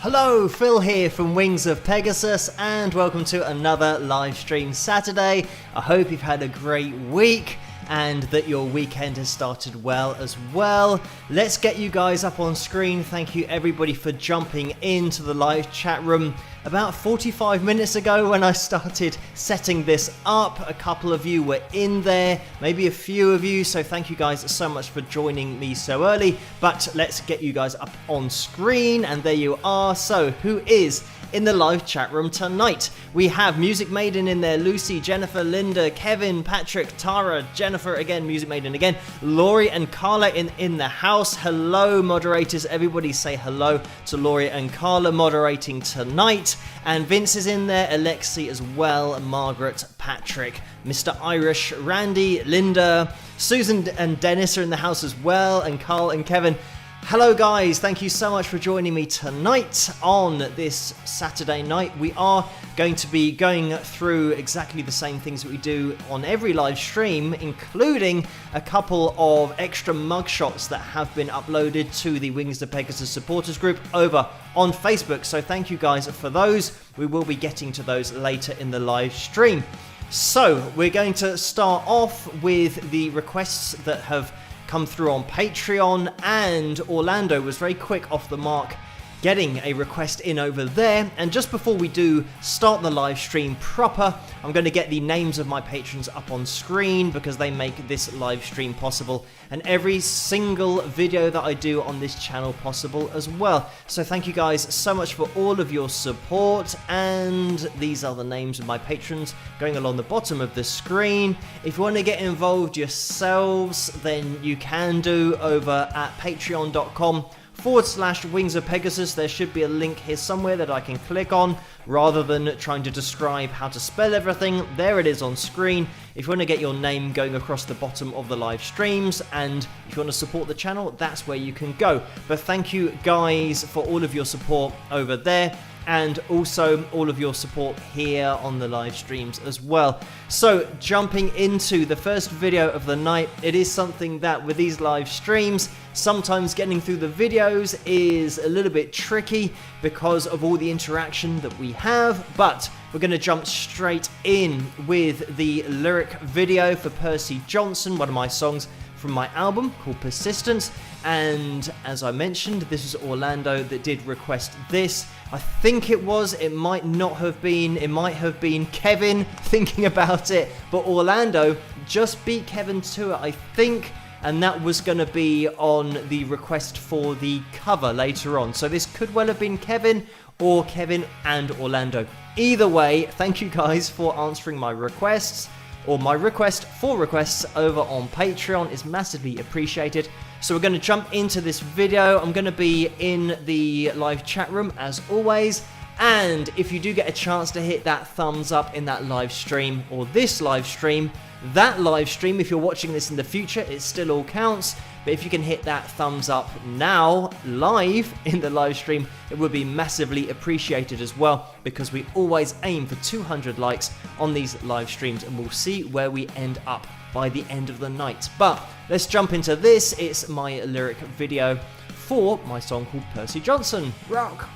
Hello, Phil here from Wings of Pegasus, and welcome to another live stream Saturday. I hope you've had a great week and that your weekend has started well as well. Let's get you guys up on screen. Thank you everybody for jumping into the live chat room. About 45 minutes ago when I started setting this up, a couple of you were in there, maybe a few of you, so thank you guys so much for joining me so early. But let's get you guys up on screen, and there you are. So who is in the live chat room tonight? We have Music Maiden in there, Lucy, Jennifer, Linda, Kevin, Patrick, Tara, Jennifer again, Music Maiden again, Laurie and Carla in the house. Hello moderators, everybody say hello to Laurie and Carla moderating tonight. And Vince is in there, Alexi as well, Margaret, Patrick, Mr. Irish, Randy, Linda, Susan and Dennis are in the house as well, and Carl and Kevin. Hello guys, thank you so much for joining me tonight on this Saturday night. We are going to be going through exactly the same things that we do on every live stream, including a couple of extra mugshots that have been uploaded to the Wings of Pegasus supporters group over on Facebook. So thank you guys for those. We will be getting to those later in the live stream. So we're going to start off with the requests that have come through on Patreon, and Orlando was very quick off the mark getting a request in over there. And just before we do start the live stream proper, I'm going to get the names of my patrons up on screen because they make this live stream possible and every single video that I do on this channel possible as well. So thank you guys so much for all of your support, and these are the names of my patrons going along the bottom of the screen. If you want to get involved yourselves, then you can do over at patreon.com/Wings of Pegasus. There should be a link here somewhere that I can click on rather than trying to describe how to spell everything. There it is on screen. If you want to get your name going across the bottom of the live streams, and if you want to support the channel, that's where you can go. But thank you guys for all of your support over there, and also all of your support here on the live streams as well. So jumping into the first video of the night, it is something that with these live streams, sometimes getting through the videos is a little bit tricky because of all the interaction that we have, but we're going to jump straight in with the lyric video for Percy Johnson, one of my songs from my album called Persistence. And as I mentioned, this is Orlando that did request this. I think it might not have been, it might have been Kevin thinking about it, but Orlando just beat Kevin to it, I think, and that was going to be on the request for the cover later on. So this could well have been Kevin or Kevin and Orlando. Either way, thank you guys for answering my requests, or my request for requests over on Patreon is massively appreciated. So we're going to jump into this video. I'm going to be in the live chat room as always, and if you do get a chance to hit that thumbs up in that live stream, or this live stream, that live stream, if you're watching this in the future, it still all counts. But if you can hit that thumbs up now, live in the live stream, it would be massively appreciated as well, because we always aim for 200 likes on these live streams, and we'll see where we end up by the end of the night. But let's jump into this. It's my lyric video for my song called Percy Johnson. Rock!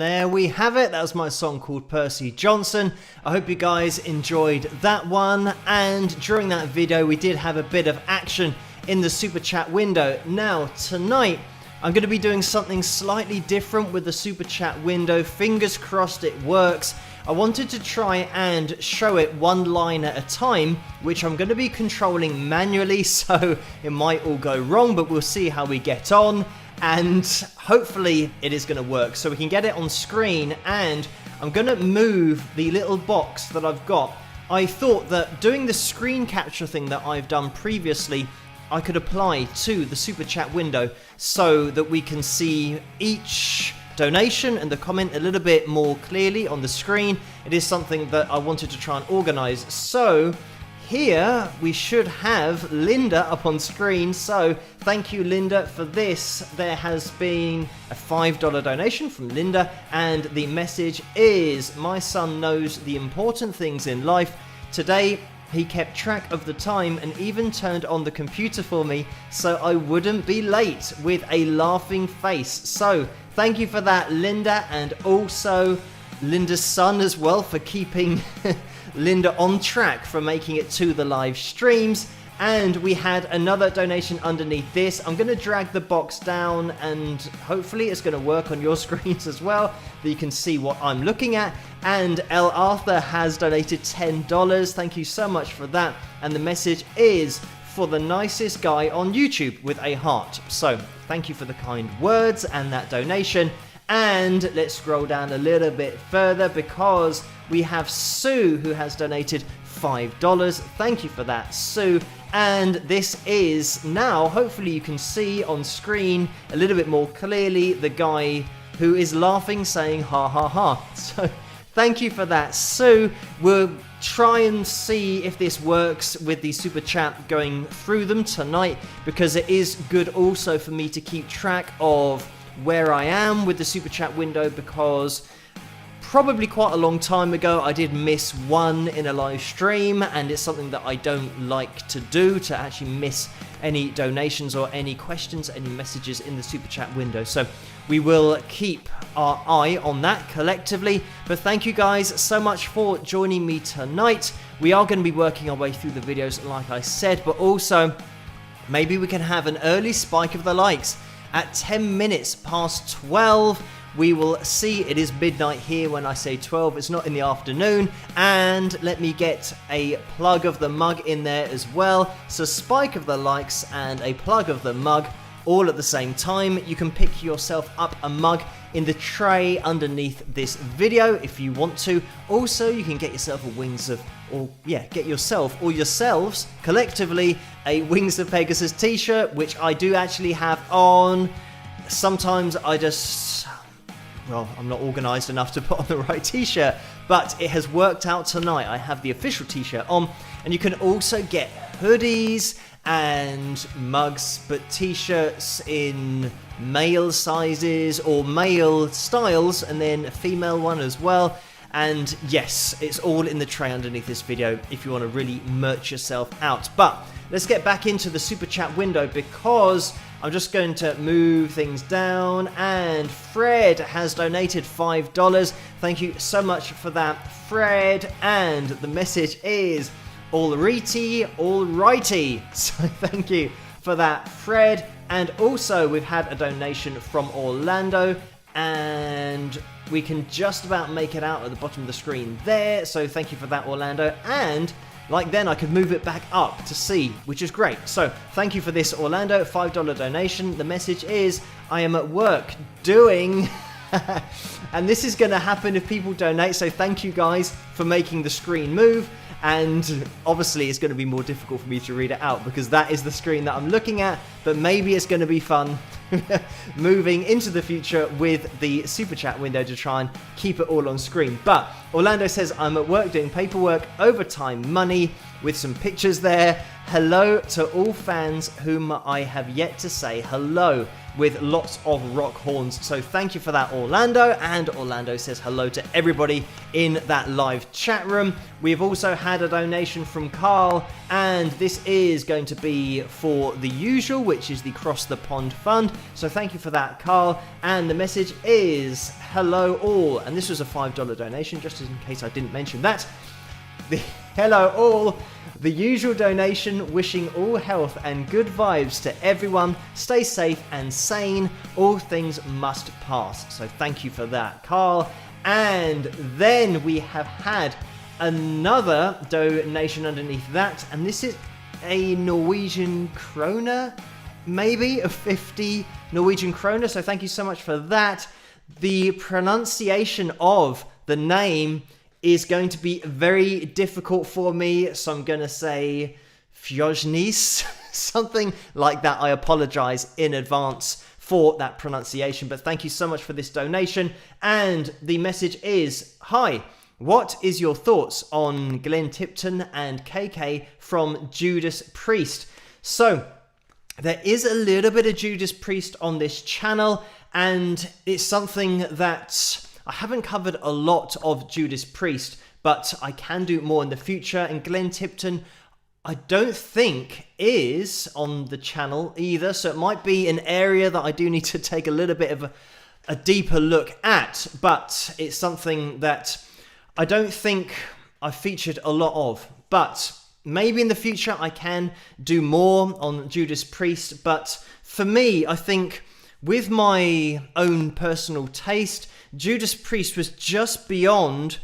there we have it. That was my song called Percy Johnson. I hope you guys enjoyed that one. And during that video, we did have a bit of action in the super chat window. Now, tonight, I'm going to be doing something slightly different with the super chat window. Fingers crossed it works. I wanted to try and show it one line at a time, which I'm going to be controlling manually, so it might all go wrong, but we'll see how we get on. And hopefully it is going to work, so we can get it on screen. And I'm going to move the little box that I've got. I thought that doing the screen capture thing that I've done previously, I could apply to the super chat window so that we can see each donation and the comment a little bit more clearly on the screen. It is something that I wanted to try and organize. So here we should have Linda up on screen. So thank you, Linda, for this. There has been a $5 donation from Linda, and the message is, my son knows the important things in life. Today he kept track of the time and even turned on the computer for me so I wouldn't be late, with a laughing face. So thank you for that, Linda, and also Linda's son as well for keeping Linda on track for making it to the live streams. And we had another donation underneath this. I'm going to drag the box down and hopefully it's going to work on your screens as well, that you can see what I'm looking at. And L. Arthur has donated $10. Thank you so much for that. And the message is, for the nicest guy on YouTube, with a heart. So thank you for the kind words and that donation. And let's scroll down a little bit further because we have Sue who has donated $5. Thank you for that, Sue. And this is now, hopefully you can see on screen a little bit more clearly, the guy who is laughing, saying ha ha ha. So thank you for that, Sue. We'll try and see if this works with the super chat going through them tonight, because it is good also for me to keep track of where I am with the super chat window, because probably quite a long time ago I did miss one in a live stream, and it's something that I don't like to do, to actually miss any donations or any questions, any messages in the super chat window. So we will keep our eye on that collectively. But thank you guys so much for joining me tonight. We are going to be working our way through the videos like I said, but also maybe we can have an early spike of the likes at 10 minutes past 12. We will see. It is midnight here when I say 12. It's not in the afternoon. And let me get a plug of the mug in there as well. So spike of the likes and a plug of the mug all at the same time. You can pick yourself up a mug in the tray underneath this video if you want to. Also, you can get yourself a Wings of, or yeah, get yourself or yourselves collectively a Wings of Pegasus t-shirt, which I do actually have on. Sometimes I just, well, I'm not organized enough to put on the right t-shirt, but it has worked out tonight. I have the official t-shirt on, and you can also get hoodies and mugs, but t-shirts in male sizes or male styles, and then a female one as well. And yes, it's all in the tray underneath this video if you want to really merch yourself out. But let's get back into the super chat window, because I'm just going to move things down. And Fred has donated $5. Thank you so much for that, Fred. And the message is, alrighty, alrighty. So thank you for that, Fred. And also we've had a donation from Orlando, and we can just about make it out at the bottom of the screen there. So thank you for that, Orlando. And like then I could move it back up to see, which is great. So thank you for this, Orlando, $5 donation. The message is, I am at work doing and this is going to happen if people donate. So thank you guys for making the screen move. And obviously it's going to be more difficult for me to read it out because that is the screen that I'm looking at, but maybe it's going to be fun moving into the future with the super chat window to try and keep it all on screen. But Orlando says, I'm at work doing paperwork, overtime money, with some pictures there. Hello to all fans whom I have yet to say hello. with lots of rock horns. So thank you for that, Orlando. And Orlando says hello to everybody in that live chat room. We've also had a donation from Carl, and this is going to be for the usual, which is the Cross the Pond Fund. So thank you for that, Carl. And the message is hello all. And this was a $5 donation, just in case I didn't mention that. Hello all. The usual donation, wishing all health and good vibes to everyone. Stay safe and sane. All things must pass. So thank you for that, Carl. And then we have had another donation underneath that. And this is a Norwegian kroner, maybe a 50 Norwegian kroner. So thank you so much for that. The pronunciation of the name is going to be very difficult for me, so I'm going to say Fjojnis, something like that. I apologize in advance for that pronunciation, but thank you so much for this donation. And the message is, hi, what is your thoughts on Glenn Tipton and KK from Judas Priest? So there is a little bit of Judas Priest on this channel, and it's something that I haven't covered a lot of Judas Priest, but I can do more in the future. And Glenn Tipton, I don't think is on the channel either, so it might be an area that I do need to take a little bit of a deeper look at, but it's something that I don't think I've featured a lot of. But maybe in the future I can do more on Judas Priest, but for me, I think with my own personal taste, Judas Priest was just beyond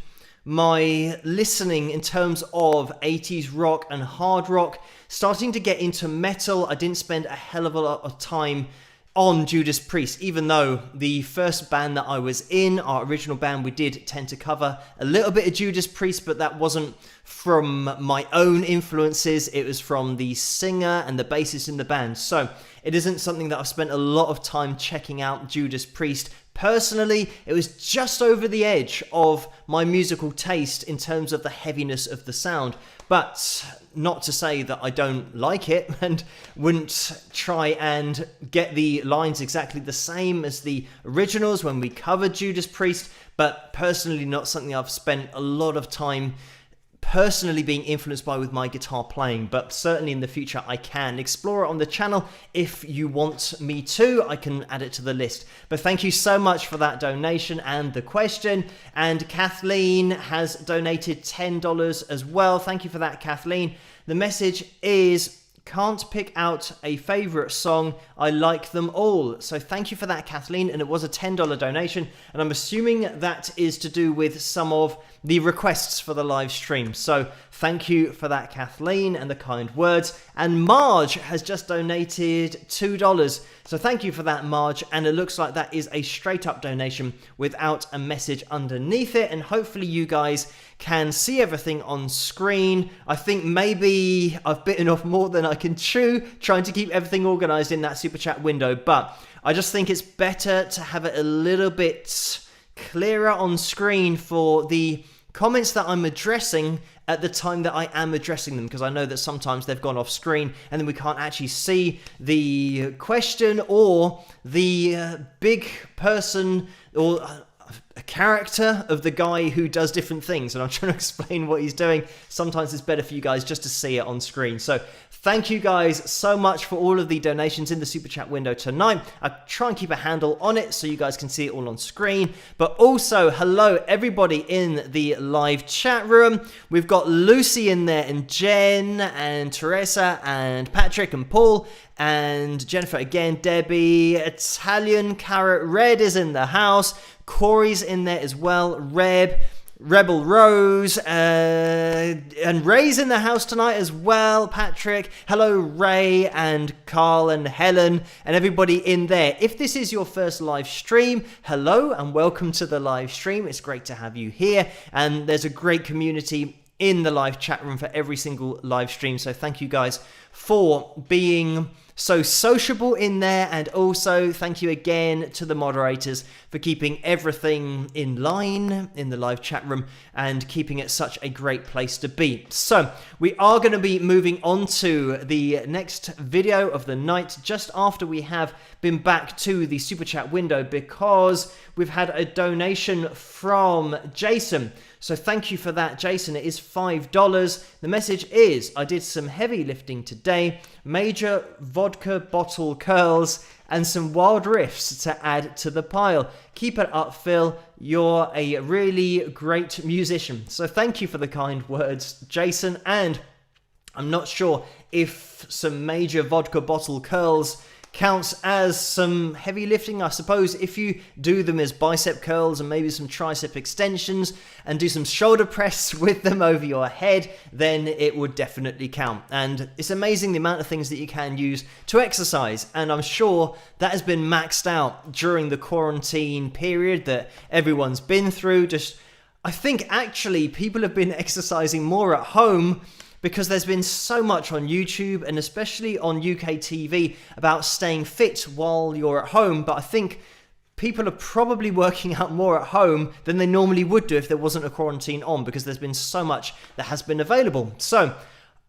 my listening in terms of 80s rock and hard rock. Starting to get into metal, I didn't spend a hell of a lot of time on Judas Priest, even though the first band that I was in, our original band, we did tend to cover a little bit of Judas Priest, but that wasn't from my own influences. It was from the singer and the bassist in the band. So it isn't something that I've spent a lot of time checking out Judas Priest. Personally, it was just over the edge of my musical taste in terms of the heaviness of the sound. But not to say that I don't like it and wouldn't try and get the lines exactly the same as the originals when we covered Judas Priest, but personally not something I've spent a lot of time personally being influenced by with my guitar playing, but certainly in the future I can explore it on the channel. If you want me to, I can add it to the list. But thank you so much for that donation and the question. And Kathleen has donated $10 as well. Thank you for that, Kathleen. The message is, can't pick out a favorite song, I like them all. So thank you for that, Kathleen, and it was a $10 donation, and I'm assuming that is to do with some of the requests for the live stream. So thank you for that, Kathleen, and the kind words. And Marge has just donated $2. So thank you for that, Marge, and it looks like that is a straight up donation without a message underneath it, and hopefully you guys can see everything on screen. I think maybe I've bitten off more than I can chew, trying to keep everything organized in that super chat window, but I just think it's better to have it a little bit clearer on screen for the comments that I'm addressing at the time that I am addressing them, because I know that sometimes they've gone off screen and then we can't actually see the question or the big person or a character of the guy who does different things, and I'm trying to explain what he's doing. Sometimes it's better for you guys just to see it on screen. So thank you guys so much for all of the donations in the super chat window tonight. I try and keep a handle on it so you guys can see it all on screen. But also, hello everybody in the live chat room. We've got Lucy in there, and Jen, and Teresa, and Patrick, and Paul, and Jennifer again, Debbie, Italian Carrot Red is in the house. Corey's in there as well. Rebel Rose, and Ray's in the house tonight as well. Patrick, hello Ray, and Carl, and Helen, and everybody in there. If this is your first live stream, hello and welcome to the live stream. It's great to have you here, and there's a great community in the live chat room for every single live stream. So thank you guys for being so sociable in there. And also thank you again to the moderators for keeping everything in line in the live chat room and keeping it such a great place to be. So we are going to be moving on to the next video of the night just after we have been back to the super chat window, because we've had a donation from Jason. So thank you for that, Jason. It is $5. The message is, I did some heavy lifting today, major vodka bottle curls, and some wild riffs to add to the pile. Keep it up, Phil. You're a really great musician. So thank you for the kind words, Jason. And I'm not sure if some major vodka bottle curls counts as some heavy lifting. I suppose if you do them as bicep curls and maybe some tricep extensions and do some shoulder press with them over your head, then it would definitely count. And it's amazing the amount of things that you can use to exercise, and I'm sure that has been maxed out during the quarantine period that everyone's been through. I think actually people have been exercising more at home because there's been so much on YouTube and especially on UK TV about staying fit while you're at home. But I think people are probably working out more at home than they normally would do if there wasn't a quarantine on, because there's been so much that has been available. So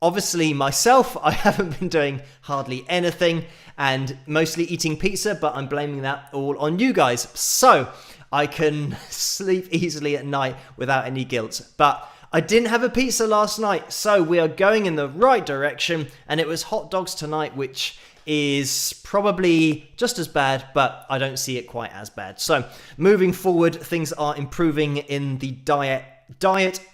obviously myself, I haven't been doing hardly anything and mostly eating pizza, but I'm blaming that all on you guys. So I can sleep easily at night without any guilt. But I didn't have a pizza last night, so we are going in the right direction, and it was hot dogs tonight, which is probably just as bad, but I don't see it quite as bad. So moving forward, things are improving in the diet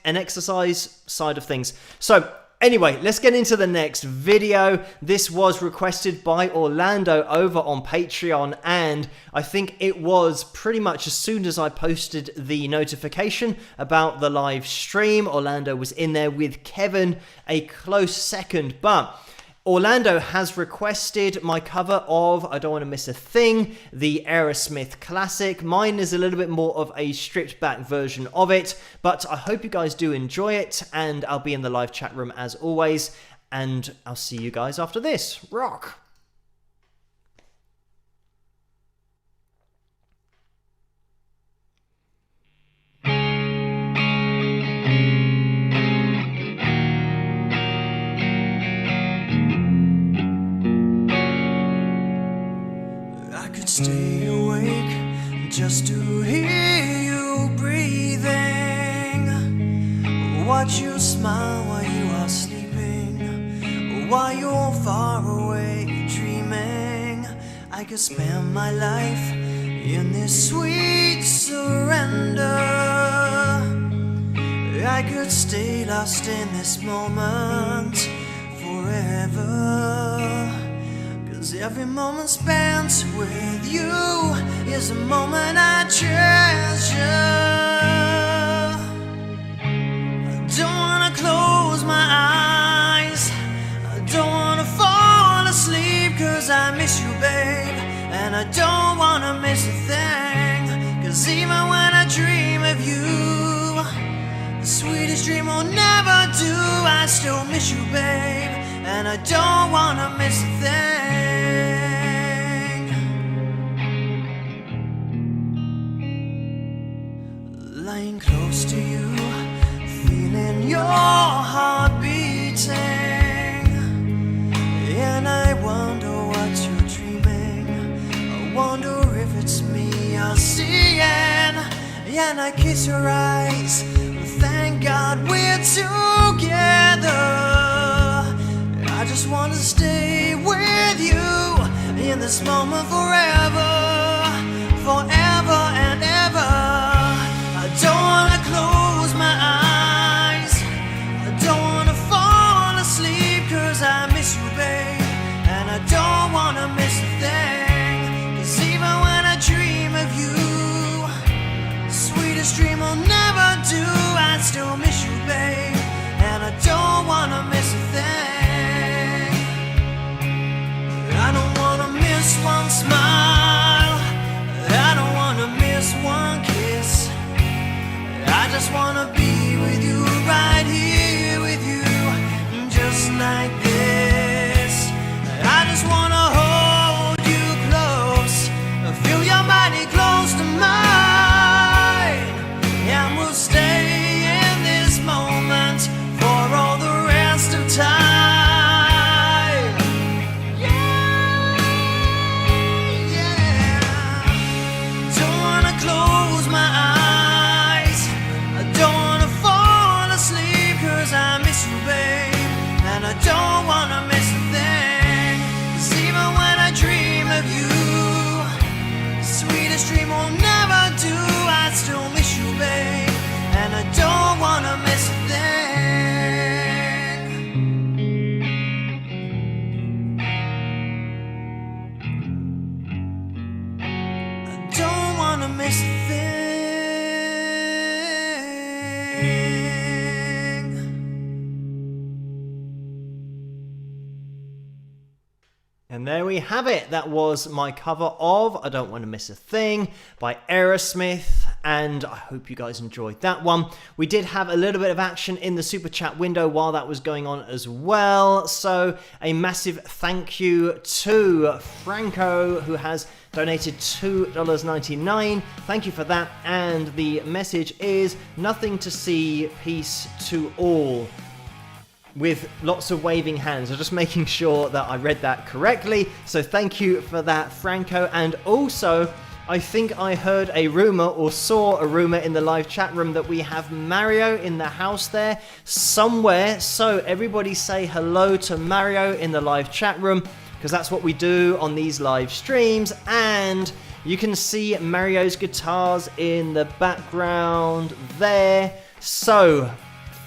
and exercise side of things. So anyway, let's get into the next video. This was requested by Orlando over on Patreon, and I think it was pretty much as soon as I posted the notification about the live stream, Orlando was in there with Kevin a close second. But Orlando has requested my cover of I Don't Want to Miss a Thing, the Aerosmith classic. Mine is a little bit more of a stripped back version of it, but I hope you guys do enjoy it, and I'll be in the live chat room as always, and I'll see you guys after this. Rock! Stay awake just to hear you breathing, watch you smile while you are sleeping, while you're far away dreaming. I could spend my life in this sweet surrender. I could stay lost in this moment forever. Every moment spent with you is a moment I treasure. I don't wanna close my eyes, I don't wanna fall asleep, 'cause I miss you, babe, and I don't wanna miss a thing. 'Cause even when I dream of you, the sweetest dream will never do. I still miss you, babe, and I don't wanna miss a thing. Lying close to you, feeling your heart beating, and I wonder what you're dreaming. I wonder if it's me you're seeing, and I kiss your eyes. Thank God we're together. I just want to stay with you in this moment forever, forever and ever. I don't want to close my eyes, I don't want to fall asleep, 'cause I miss you, babe, and I don't want to miss a thing. 'Cause even when I dream of you, the sweetest dream will never do. I still miss you, babe, and I don't want to miss a thing. I don't want to miss one smile, I don't want to miss one kiss. I just wanna be with you, right here with you, just like this. I just wanna And there we have it. That was my cover of I Don't Want to Miss a Thing by Aerosmith, and I hope you guys enjoyed that one. We did have a little bit of action in the super chat window while that was going on as well, so a massive thank you to Franco, who has donated $2.99. Thank you for that, and the message is nothing to see, peace to all, with lots of waving hands. I'm just making sure that I read that correctly, so thank you for that, Franco. And also, I think I heard a rumor or saw a rumor in the live chat room that we have Mario in the house there somewhere, so everybody say hello to Mario in the live chat room, because that's what we do on these live streams. And you can see Mario's guitars in the background there, so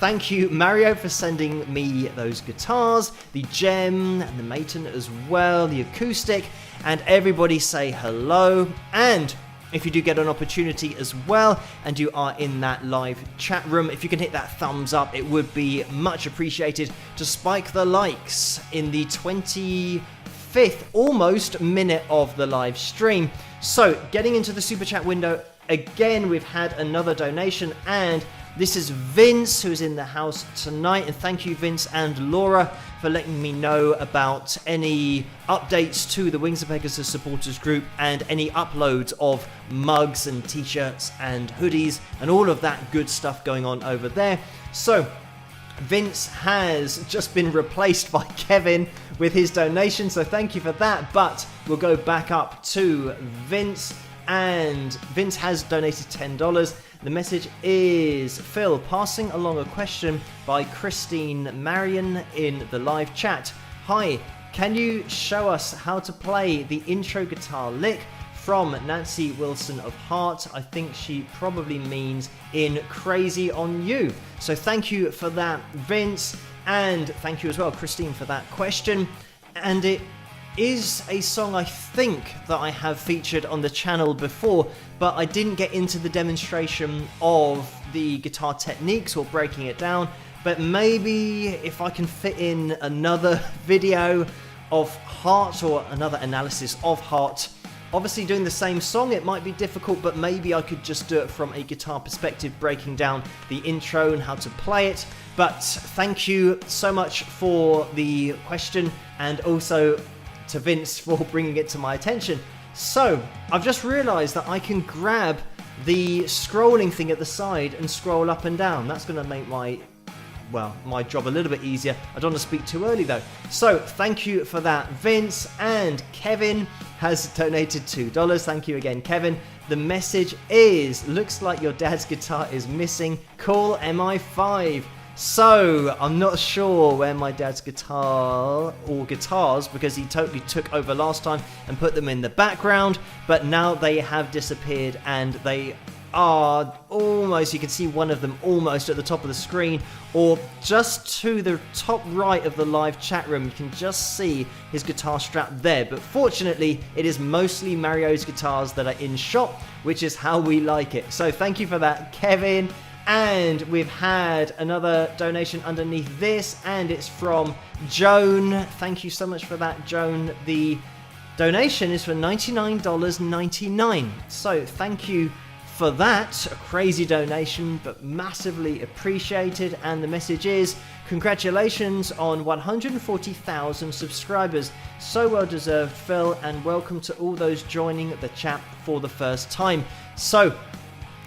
thank you, Mario, for sending me those guitars, the Gem and the Maton as well, the acoustic, and everybody say hello. And if you do get an opportunity as well, and you are in that live chat room, if you can hit that thumbs up, it would be much appreciated to spike the likes in the 25th almost minute of the live stream. So getting into the super chat window again, we've had another donation, and this is Vince, who's in the house tonight, and thank you, Vince and Laura, for letting me know about any updates to the Wings of Pegasus supporters group and any uploads of mugs and t-shirts and hoodies and all of that good stuff going on over there. So Vince has just been replaced by Kevin with his donation, so thank you for that. But we'll go back up to Vince, and Vince has donated $10. The message is, Phil, passing along a question by Christine Marion in the live chat. Hi, can you show us how to play the intro guitar lick from Nancy Wilson of Heart? I think she probably means in Crazy on You. So thank you for that, Vince, and thank you as well, Christine, for that question. And it is a song I think that I have featured on the channel before, but I didn't get into the demonstration of the guitar techniques or breaking it down. But maybe if I can fit in another video of Heart or another analysis of Heart, obviously doing the same song it might be difficult, but maybe I could just do it from a guitar perspective, breaking down the intro and how to play it. But thank you so much for the question, and also to Vince for bringing it to my attention. So I've just realized that I can grab the scrolling thing at the side and scroll up and down. That's going to make my job a little bit easier. I don't want to speak too early though. So thank you for that, Vince. And Kevin has donated $2. Thank you again, Kevin. The message is, looks like your dad's guitar is missing. Call MI5. So, I'm not sure where my dad's guitar or guitars, because he totally took over last time and put them in the background, but now they have disappeared, and they are almost, you can see one of them almost at the top of the screen, or just to the top right of the live chat room. You can just see his guitar strap there, but fortunately it is mostly Mario's guitars that are in shop, which is how we like it. So thank you for that, Kevin. And we've had another donation underneath this, and it's from Joan. Thank you so much for that, Joan. The donation is for $99.99. So thank you for that. A crazy donation, but massively appreciated. And the message is, congratulations on 140,000 subscribers. So well deserved, Phil, and welcome to all those joining the chat for the first time. So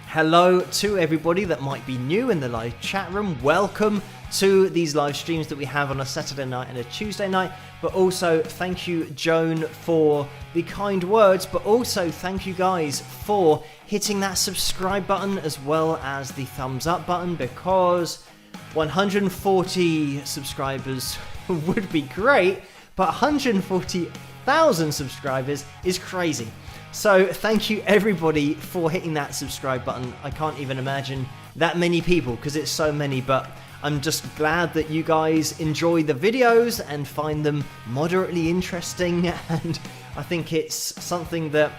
hello to everybody that might be new in the live chat room. Welcome to these live streams that we have on a Saturday night and a Tuesday night. But also thank you, Joan, for the kind words, but also thank you guys for hitting that subscribe button as well as the thumbs up button, because 140 subscribers would be great, but 140,000 subscribers is crazy. So thank you everybody for hitting that subscribe button. I can't even imagine that many people, because it's so many, but I'm just glad that you guys enjoy the videos and find them moderately interesting, and I think it's something that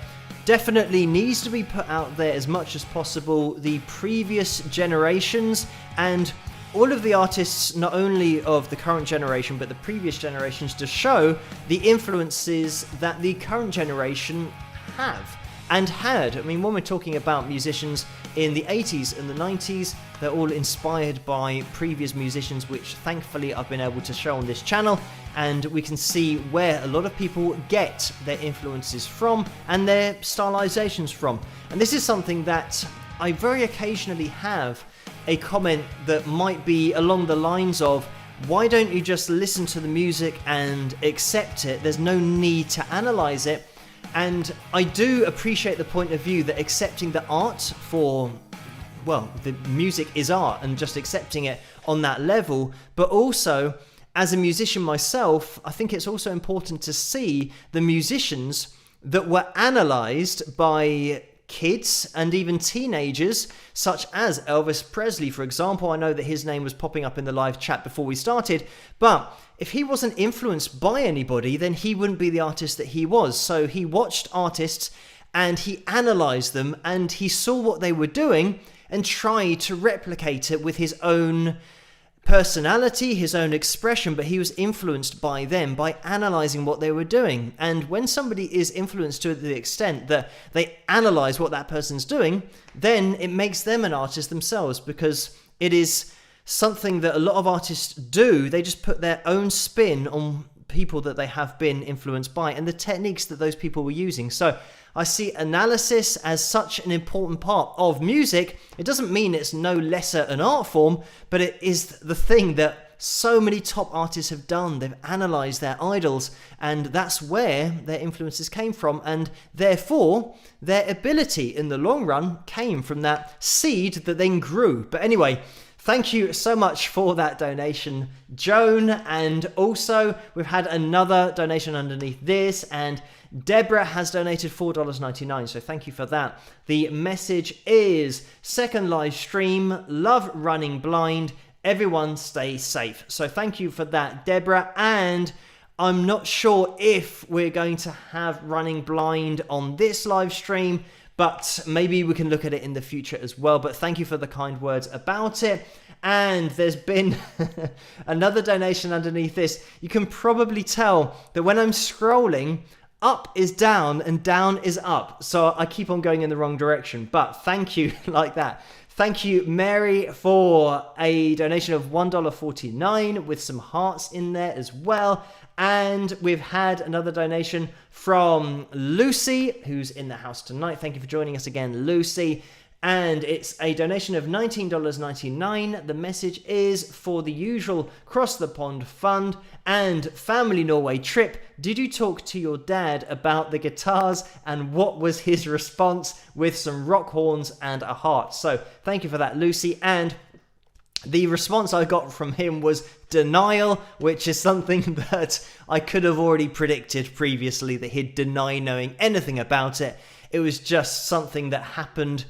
definitely needs to be put out there as much as possible. The previous generations and all of the artists, not only of the current generation, but the previous generations, to show the influences that the current generation have and had. I mean, when we're talking about musicians in the 80s and the 90s, they're all inspired by previous musicians, which thankfully I've been able to show on this channel, and we can see where a lot of people get their influences from and their stylizations from. And this is something that I very occasionally have a comment that might be along the lines of, why don't you just listen to the music and accept it? There's no need to analyze it. And I do appreciate the point of view that accepting the art for, well, the music is art, and just accepting it on that level. But also, as a musician myself, I think it's also important to see the musicians that were analyzed by kids and even teenagers, such as Elvis Presley, for example. I know that his name was popping up in the live chat before we started, but if he wasn't influenced by anybody, then he wouldn't be the artist that he was. So he watched artists and he analyzed them, and he saw what they were doing and tried to replicate it with his own personality, his own expression, but he was influenced by them, by analyzing what they were doing. And when somebody is influenced to the extent that they analyze what that person's doing, then it makes them an artist themselves, because it is something that a lot of artists do. They just put their own spin on people that they have been influenced by and the techniques that those people were using. So I see analysis as such an important part of music. It doesn't mean it's no lesser an art form, but it is the thing that so many top artists have done. They've analysed their idols, and that's where their influences came from, and therefore their ability in the long run came from that seed that then grew. But anyway, thank you so much for that donation, Joan. And also, we've had another donation underneath this, and Deborah has donated $4.99, so thank you for that. The message is, second live stream, love running blind, everyone stay safe. So thank you for that, Deborah. And I'm not sure if we're going to have running blind on this live stream, but maybe we can look at it in the future as well. But thank you for the kind words about it. And there's been another donation underneath this. You can probably tell that when I'm scrolling, up is down and down is up. So I keep on going in the wrong direction. But thank you like that. Thank you, Mary, for a donation of $1.49 with some hearts in there as well. And we've had another donation from Lucy, who's in the house tonight. Thank you for joining us again, Lucy. And it's a donation of $19.99. The message is, for the usual Cross the Pond Fund and Family Norway trip, did you talk to your dad about the guitars, and what was his response, with some rock horns and a heart? So thank you for that, Lucy. And the response I got from him was denial, which is something that I could have already predicted previously, that he'd deny knowing anything about it. It was just something that happened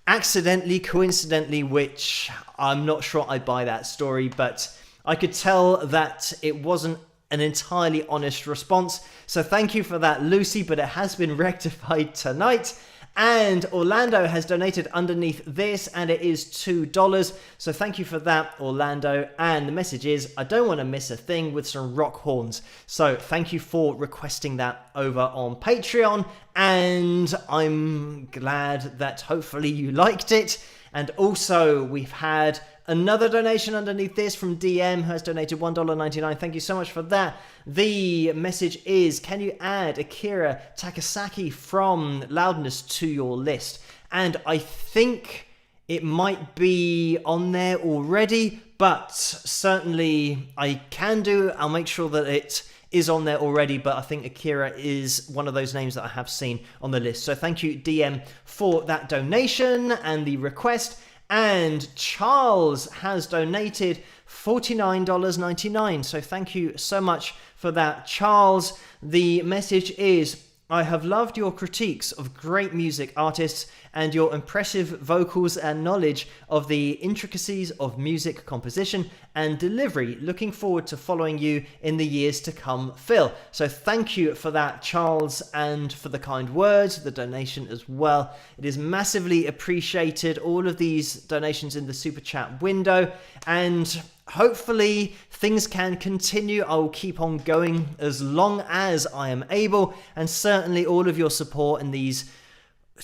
accidentally, coincidentally, which I'm not sure I buy that story, but I could tell that it wasn't an entirely honest response. So thank you for that, Lucy, but it has been rectified tonight. And Orlando has donated underneath this, and it is $2. So thank you for that, Orlando. And the message is, I don't want to miss a thing, with some rock horns. So thank you for requesting that over on Patreon. And I'm glad that hopefully you liked it. And also, we've had another donation underneath this from DM, who has donated $1.99. Thank you so much for that. The message is, can you add Akira Takasaki from Loudness to your list? And I think it might be on there already, but certainly I can do. I'll make sure that it is on there already, but I think Akira is one of those names that I have seen on the list. So thank you, DM, for that donation and the request. And Charles has donated $49.99. So thank you so much for that, Charles. The message is, I have loved your critiques of great music artists and your impressive vocals and knowledge of the intricacies of music composition and delivery. Looking forward to following you in the years to come, Phil. So thank you for that, Charles, and for the kind words, the donation as well. It is massively appreciated, all of these donations in the super chat window, and hopefully things can continue. I will keep on going as long as I am able, and certainly all of your support in these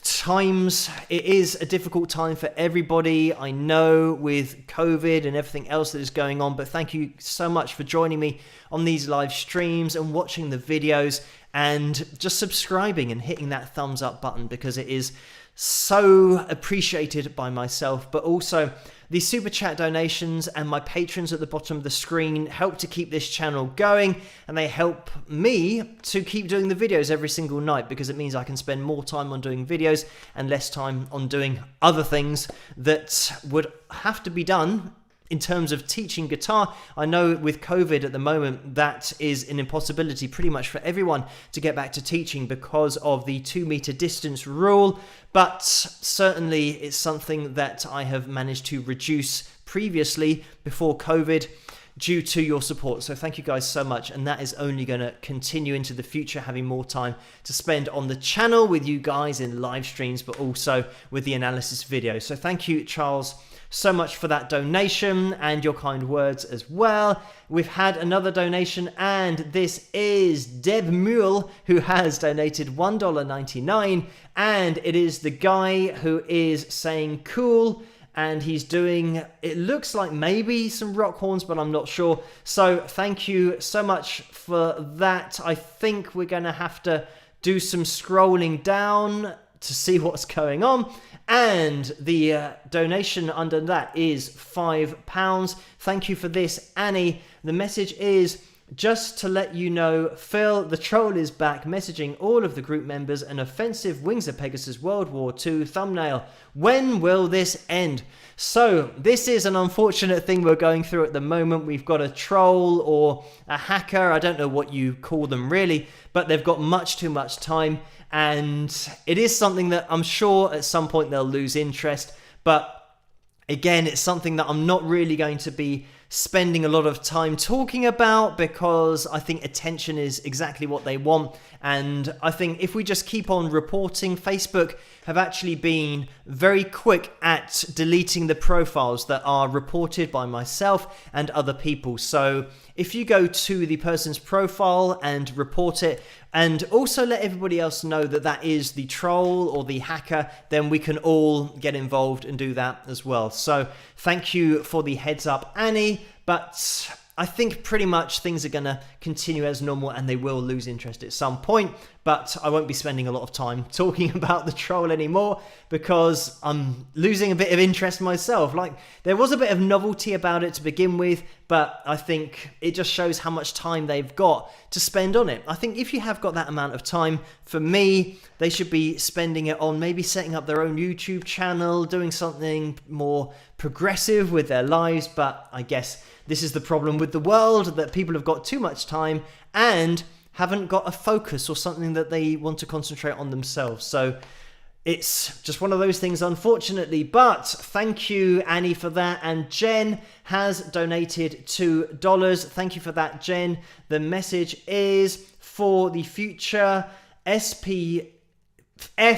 times. It is a difficult time for everybody, I know, with COVID and everything else that is going on, but thank you so much for joining me on these live streams and watching the videos and just subscribing and hitting that thumbs up button, because it is so appreciated by myself, but also the super chat donations and my patrons at the bottom of the screen help to keep this channel going, and they help me to keep doing the videos every single night, because it means I can spend more time on doing videos and less time on doing other things that would have to be done. In terms of teaching guitar, I know with COVID at the moment, that is an impossibility pretty much for everyone to get back to teaching because of the 2-meter distance rule, but certainly it's something that I have managed to reduce previously before COVID due to your support. So thank you guys so much, and that is only going to continue into the future, having more time to spend on the channel with you guys in live streams, but also with the analysis video. So thank you, Charles, so much for that donation and your kind words as well. We've had another donation, and this is Deb Mule, who has donated $1.99, and it is the guy who is saying cool, and he's doing, it looks like maybe some rock horns, but I'm not sure. So thank you so much for that. I think we're going to have to do some scrolling down to see what's going on. And the donation under that is £5. Thank you for this, Annie. The message is, just to let you know, Phil, the troll is back, messaging all of the group members an offensive Wings of Pegasus World War II thumbnail. When will this end? So this is an unfortunate thing we're going through at the moment. We've got a troll or a hacker, I don't know what you call them really, but they've got much too much time, and it is something that I'm sure at some point they'll lose interest. But again, it's something that I'm not really going to be spending a lot of time talking about, because I think attention is exactly what they want. And I think if we just keep on reporting, Facebook have actually been very quick at deleting the profiles that are reported by myself and other people. So if you go to the person's profile and report it, and also let everybody else know that that is the troll or the hacker, then we can all get involved and do that as well. So thank you for the heads up, Annie. But I think pretty much things are going to continue as normal, and they will lose interest at some point. But I won't be spending a lot of time talking about the troll anymore, because I'm losing a bit of interest myself. Like, there was a bit of novelty about it to begin with, but I think it just shows how much time they've got to spend on it. I think if you have got that amount of time, for me, they should be spending it on maybe setting up their own YouTube channel, doing something more progressive with their lives. But I guess this is the problem with the world, that people have got too much time and haven't got a focus or something that they want to concentrate on themselves. So it's just one of those things, unfortunately. But thank you, Annie, for that. And Jen has donated $2. Thank you for that, Jen. The message is, for the future SPF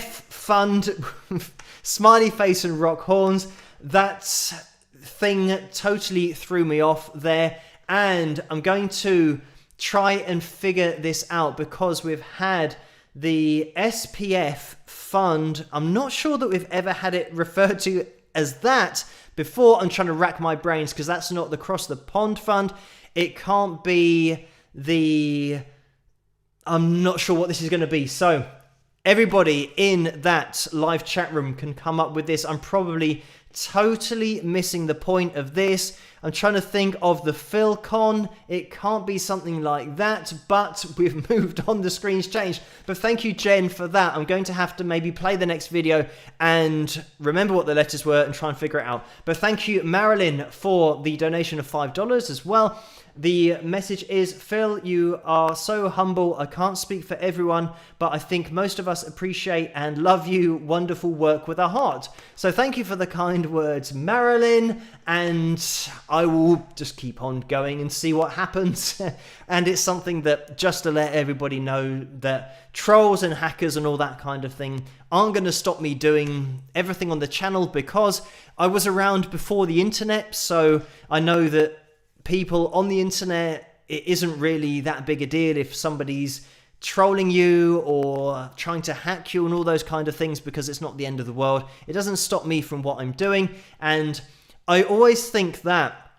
fund, smiley face and rock horns. That thing totally threw me off there, and I'm going to try and figure this out, because we've had the SPF fund. I'm not sure that we've ever had it referred to as that before. I'm trying to rack my brains, because that's not the Cross the Pond fund. It can't be the... I'm not sure what this is going to be. So everybody in that live chat room can come up with this. I'm probably totally missing the point of this. I'm trying to think of the PhilCon. It can't be something like that, but we've moved on. The screen's changed. But thank you, Jen, for that. I'm going to have to maybe play the next video and remember what the letters were and try and figure it out. But thank you, Marilyn, for the donation of $5 as well. The message is, Phil, you are so humble. I can't speak for everyone, but I think most of us appreciate and love you. Wonderful work with a heart. So thank you for the kind words, Marilyn, and I will just keep on going and see what happens. And it's something that, just to let everybody know, that trolls and hackers and all that kind of thing aren't going to stop me doing everything on the channel, because I was around before the internet, so I know that people on the internet, it isn't really that big a deal if somebody's trolling you or trying to hack you and all those kind of things, because it's not the end of the world. It doesn't stop me from what I'm doing. And I always think that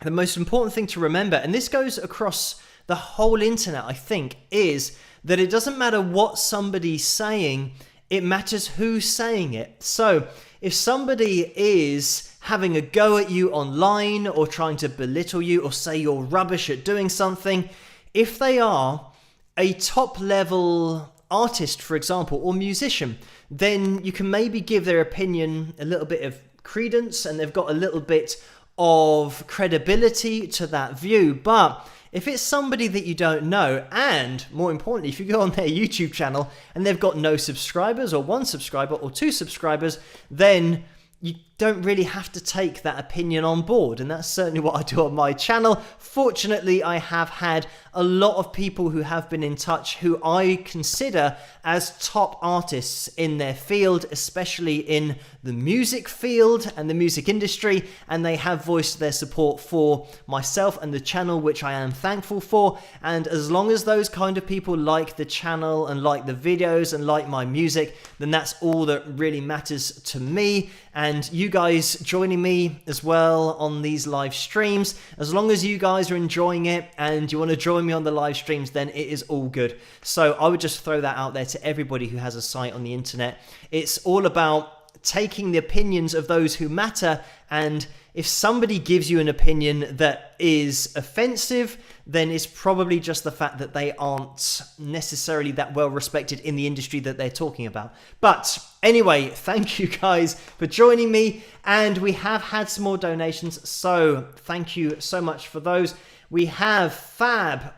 the most important thing to remember, and this goes across the whole internet, I think, is that it doesn't matter what somebody's saying, it matters who's saying it. So if somebody is having a go at you online or trying to belittle you or say you're rubbish at doing something, if they are a top level artist, for example, or musician, then you can maybe give their opinion a little bit of credence and they've got a little bit of credibility to that view. But if it's somebody that you don't know, and more importantly, if you go on their YouTube channel and they've got no subscribers or 1 subscriber or 2 subscribers, then you don't really have to take that opinion on board. And that's certainly what I do on my channel. Fortunately, I have had a lot of people who have been in touch who I consider as top artists in their field, especially in the music field and the music industry, and they have voiced their support for myself and the channel, which I am thankful for. And as long as those kind of people like the channel and like the videos and like my music, then that's all that really matters to me. And you guys joining me as well on these live streams, as long as you guys are enjoying it and you want to join me on the live streams, then it is all good. So I would just throw that out there to everybody who has a site on the internet. It's all about taking the opinions of those who matter, and if somebody gives you an opinion that is offensive, then it's probably just the fact that they aren't necessarily that well respected in the industry that they're talking about. But anyway, thank you guys for joining me, and we have had some more donations, so thank you so much for those. We have Fab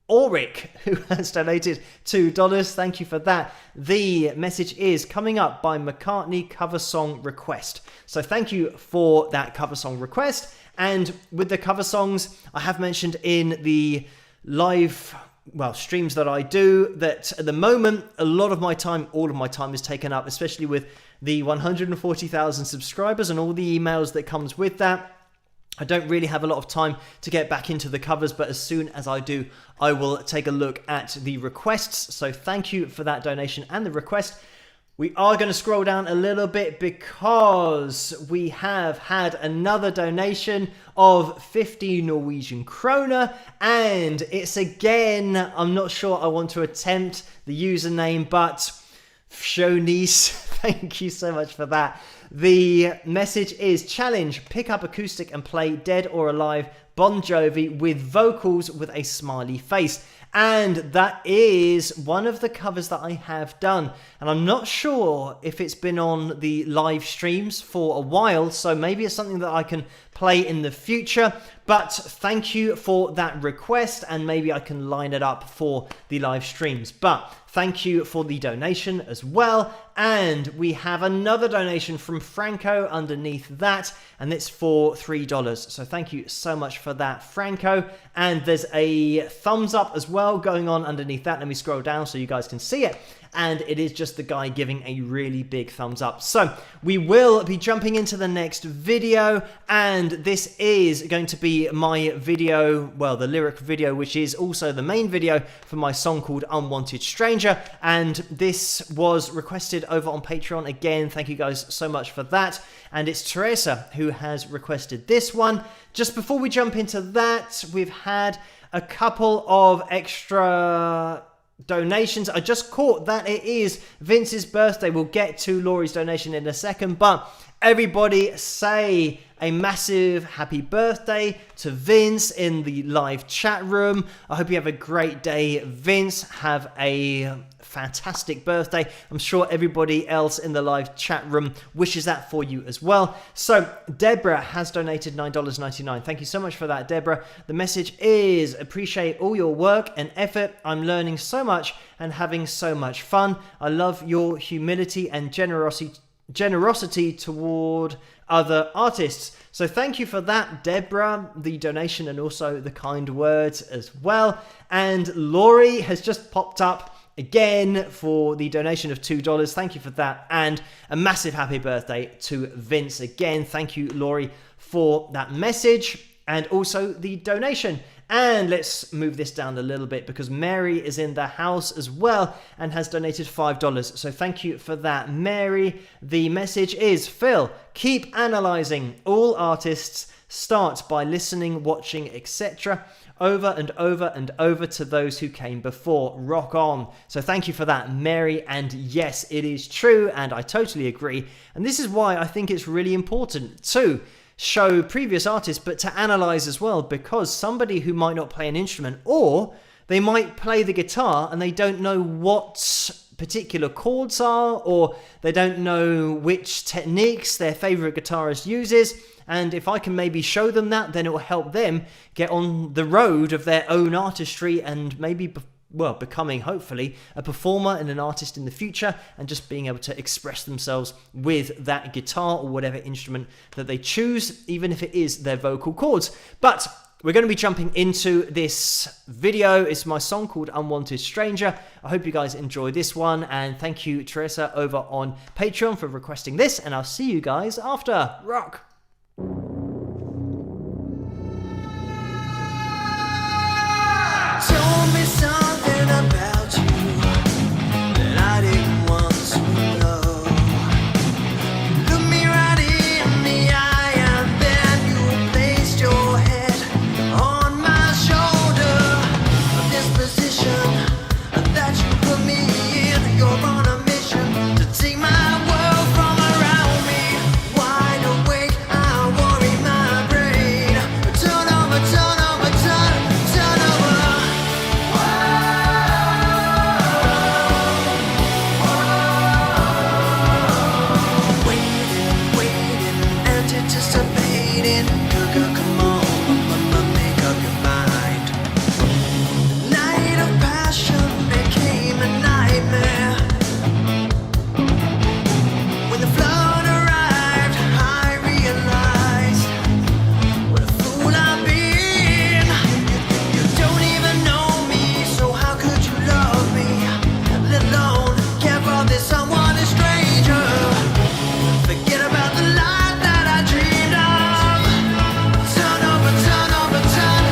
Ulrich, who has donated $2. Thank you for that. The message is coming up by McCartney cover song request. So thank you for that cover song request. And with the cover songs, I have mentioned in the live streams that I do that at the moment, a lot of my time, all of my time is taken up, especially with the 140,000 subscribers and all the emails that comes with that. I don't really have a lot of time to get back into the covers, but as soon as I do, I will take a look at the requests. So thank you for that donation and the request. We are going to scroll down a little bit because we have had another donation of 50 Norwegian kroner, and it's again, I'm not sure I want to attempt the username, but Shonice, thank you so much for that. The message is challenge, pick up acoustic and play Dead or Alive Bon Jovi with vocals with a smiley face. And that is one of the covers that I have done. And I'm not sure if it's been on the live streams for a while, so maybe it's something that I can play in the future. But thank you for that request, and maybe I can line it up for the live streams. But thank you for the donation as well. And we have another donation from Franco underneath that, and it's for $3. So thank you so much for that, Franco. And there's a thumbs up as well going on underneath that. Let me scroll down so you guys can see it. And it is just the guy giving a really big thumbs up. So we will be jumping into the next video, and this is going to be my video, well, the lyric video, which is also the main video for my song called Unwanted Stranger. And this was requested over on Patreon. Again, thank you guys so much for that. And it's Teresa who has requested this one. Just before we jump into that, we've had a couple of extra donations. I just caught that it is Vince's birthday. We'll get to Laurie's donation in a second, but everybody say a massive happy birthday to Vince in the live chat room. I hope you have a great day, Vince. Have a fantastic birthday. I'm sure everybody else in the live chat room wishes that for you as well. So Deborah has donated $9.99. Thank you so much for that, Deborah. The message is, appreciate all your work and effort. I'm learning so much and having so much fun. I love your humility and generosity toward other artists. So thank you for that, Deborah, the donation and also the kind words as well. And Laurie has just popped up again for the donation of $2. Thank you for that. And a massive happy birthday to Vince again. Thank you, Laurie, for that message and also the donation. And let's move this down a little bit because Mary is in the house as well and has donated $5. So thank you for that, Mary. The message is, Phil, keep analysing. All artists start by listening, watching, etc. over and over and over to those who came before. Rock on. So thank you for that, Mary. And yes, it is true. And I totally agree. And this is why I think it's really important to show previous artists, but to analyze as well, because somebody who might not play an instrument, or they might play the guitar and they don't know what particular chords are, or they don't know which techniques their favorite guitarist uses. And if I can maybe show them that, then it will help them get on the road of their own artistry and maybe becoming, hopefully, a performer and an artist in the future, and just being able to express themselves with that guitar or whatever instrument that they choose, even if it is their vocal cords. But we're going to be jumping into this video. It's my song called Unwanted Stranger. I hope you guys enjoy this one, and thank you, Teresa, over on Patreon for requesting this, and I'll see you guys after. Rock! Told me something about you that I didn't want to know. Look me right in the eye and then you placed your head on my shoulder. This position that you put me in, you're on a mission to take my world from around me. Wide awake, I worry my brain. Turn over, turn over, turn over. Anticipating, girl, come on, make up your mind. The night of passion became a nightmare. When the flood arrived, I realized what a fool I've been. You don't even know me, so how could you love me? Let alone care for this unwanted stranger. Forget about the life that I dreamed of. Turn over, turn over, turn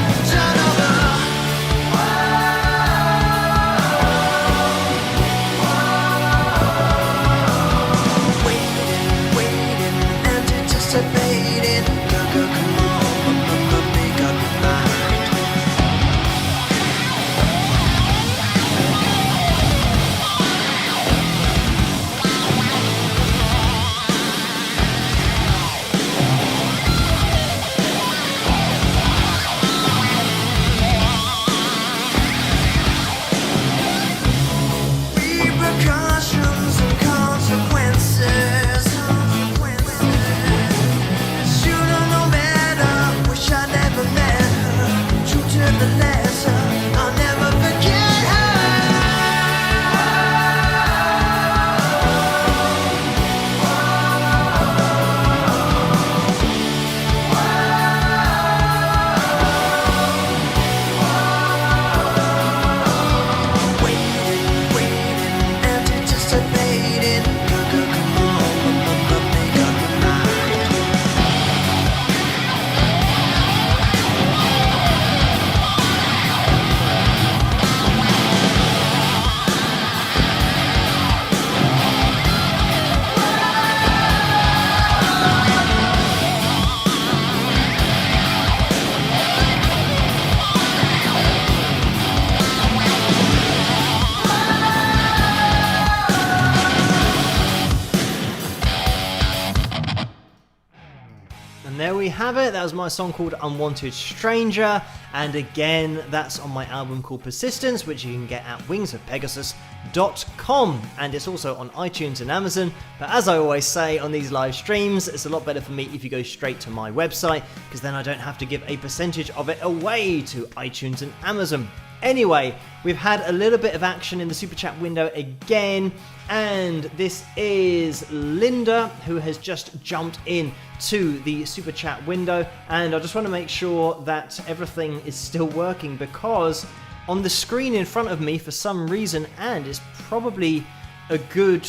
And there we have it. That was my song called Unwanted Stranger. And again, that's on my album called Persistence, which you can get at wingsofpegasus.com. And it's also on iTunes and Amazon. But as I always say on these live streams, it's a lot better for me if you go straight to my website, because then I don't have to give a percentage of it away to iTunes and Amazon. Anyway, we've had a little bit of action in the super chat window again, and this is Linda, who has just jumped in to the super chat window, and I just want to make sure that everything is still working, because on the screen in front of me for some reason, and it's probably a good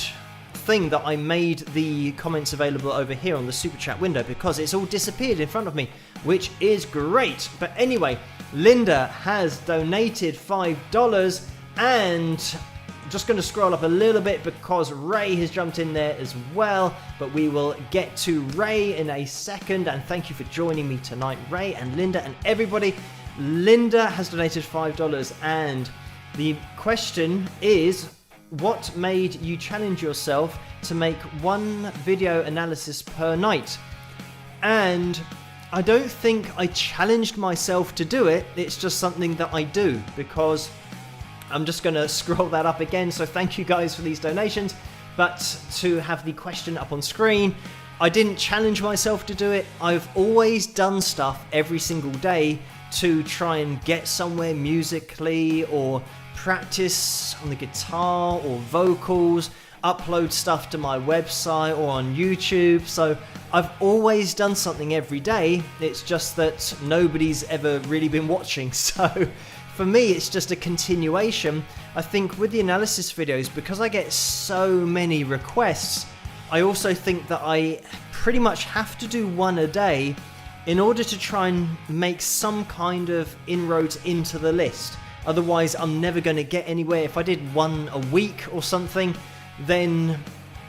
thing that I made the comments available over here on the super chat window, because it's all disappeared in front of me, which is great. But anyway, Linda has donated $5, and I'm just going to scroll up a little bit because Ray has jumped in there as well, but we will get to Ray in a second. And thank you for joining me tonight, Ray and Linda and everybody. Linda has donated $5, and the question is, what made you challenge yourself to make one video analysis per night? And I don't think I challenged myself to do it, it's just something that I do, because I'm just going to scroll that up again, so thank you guys for these donations. But to have the question up on screen, I didn't challenge myself to do it. I've always done stuff every single day to try and get somewhere musically, or practice on the guitar or vocals, upload stuff to my website or on YouTube. So I've always done something every day. It's just that nobody's ever really been watching. So for me, it's just a continuation. I think with the analysis videos, because I get so many requests, I also think that I pretty much have to do one a day in order to try and make some kind of inroads into the list. Otherwise, I'm never going to get anywhere. If I did one a week or something, then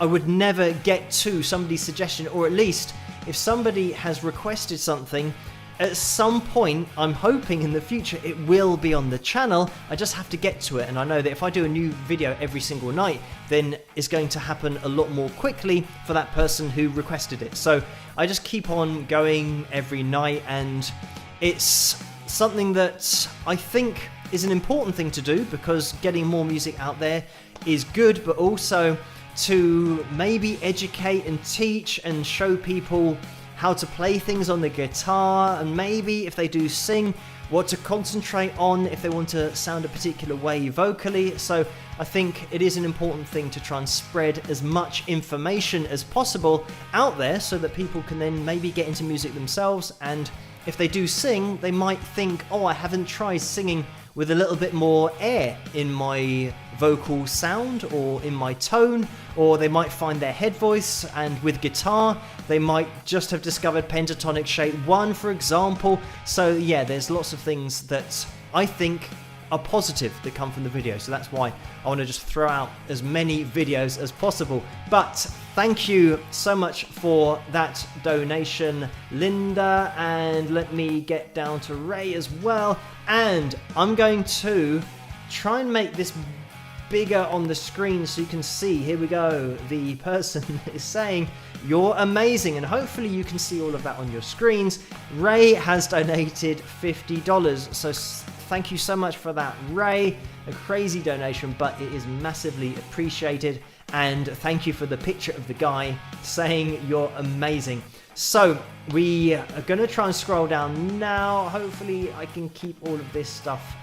I would never get to somebody's suggestion, or at least if somebody has requested something, at some point, I'm hoping in the future it will be on the channel. I just have to get to it, and I know that if I do a new video every single night, then it's going to happen a lot more quickly for that person who requested it. So I just keep on going every night, and it's something that I think is an important thing to do, because getting more music out there is good, but also to maybe educate and teach and show people how to play things on the guitar, and maybe if they do sing, what to concentrate on if they want to sound a particular way vocally. So I think it is an important thing to try and spread as much information as possible out there, so that people can then maybe get into music themselves, and if they do sing, they might think, oh, I haven't tried singing with a little bit more air in my vocal sound or in my tone, or they might find their head voice, and with guitar they might just have discovered pentatonic shape 1, for example. So yeah, there's lots of things that I think are positive that come from the video, so that's why I want to just throw out as many videos as possible. But thank you so much for that donation, Linda, and let me get down to Ray as well, and I'm going to try and make this bigger on the screen so you can see. Here we go. The person is saying, "You're amazing," and hopefully you can see all of that on your screens. Ray has donated $50, so thank you so much for that, Ray. A crazy donation, but it is massively appreciated. And thank you for the picture of the guy saying you're amazing. So we are going to try and scroll down now. Hopefully I can keep all of this stuff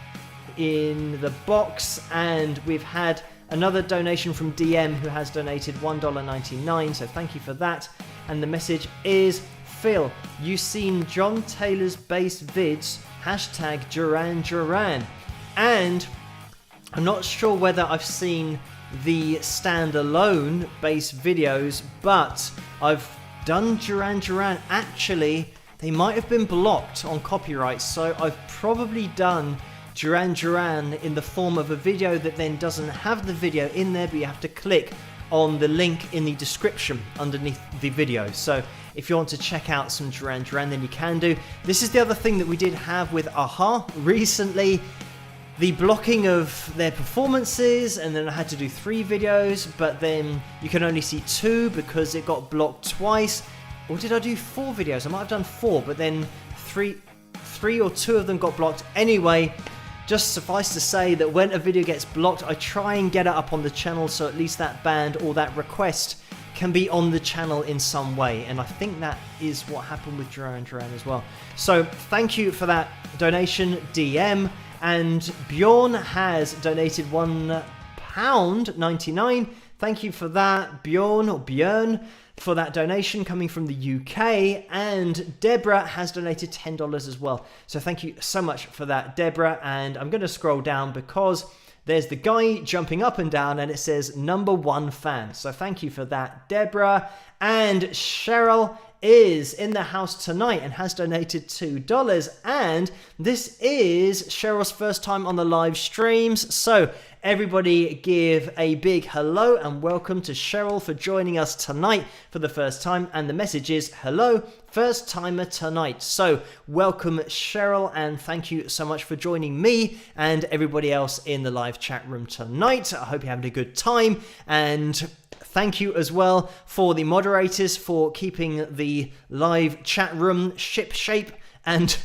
in the box. And we've had another donation from DM, who has donated $1.99. So thank you for that. And the message is, "Phil, you seen John Taylor's bass vids? Hashtag Duran Duran." And I'm not sure whether I've seen the standalone bass videos, but I've done Duran Duran. Actually, they might have been blocked on copyright, so I've probably done Duran Duran in the form of a video that then doesn't have the video in there, but you have to click on the link in the description underneath the video. So if you want to check out some Duran Duran, then you can do. This is the other thing that we did have with Aha recently, the blocking of their performances, and then I had to do 3 videos, but then you can only see 2 because it got blocked twice. or did I do 4 videos? I might have done 4, but then three or 2 of them got blocked. Anyway, just suffice to say that when a video gets blocked, I try and get it up on the channel so at least that band or that request can be on the channel in some way, and I think that is what happened with Duran as well. So thank you for that donation, DM. And Bjorn has donated £1.99. Thank you for that, Bjorn, or Björn, for that donation coming from the UK. And Deborah has donated $10 as well. So thank you so much for that, Deborah. And I'm going to scroll down because there's the guy jumping up and down and it says #1 fan. So thank you for that, Deborah. And Cheryl is in the house tonight and has donated $2. And this is Cheryl's first time on the live streams. So everybody give a big hello and welcome to Cheryl for joining us tonight for the first time. And the message is, hello, first timer tonight. So welcome, Cheryl, and thank you so much for joining me and everybody else in the live chat room tonight. I hope you're having a good time, and thank you as well for the moderators for keeping the live chat room shipshape and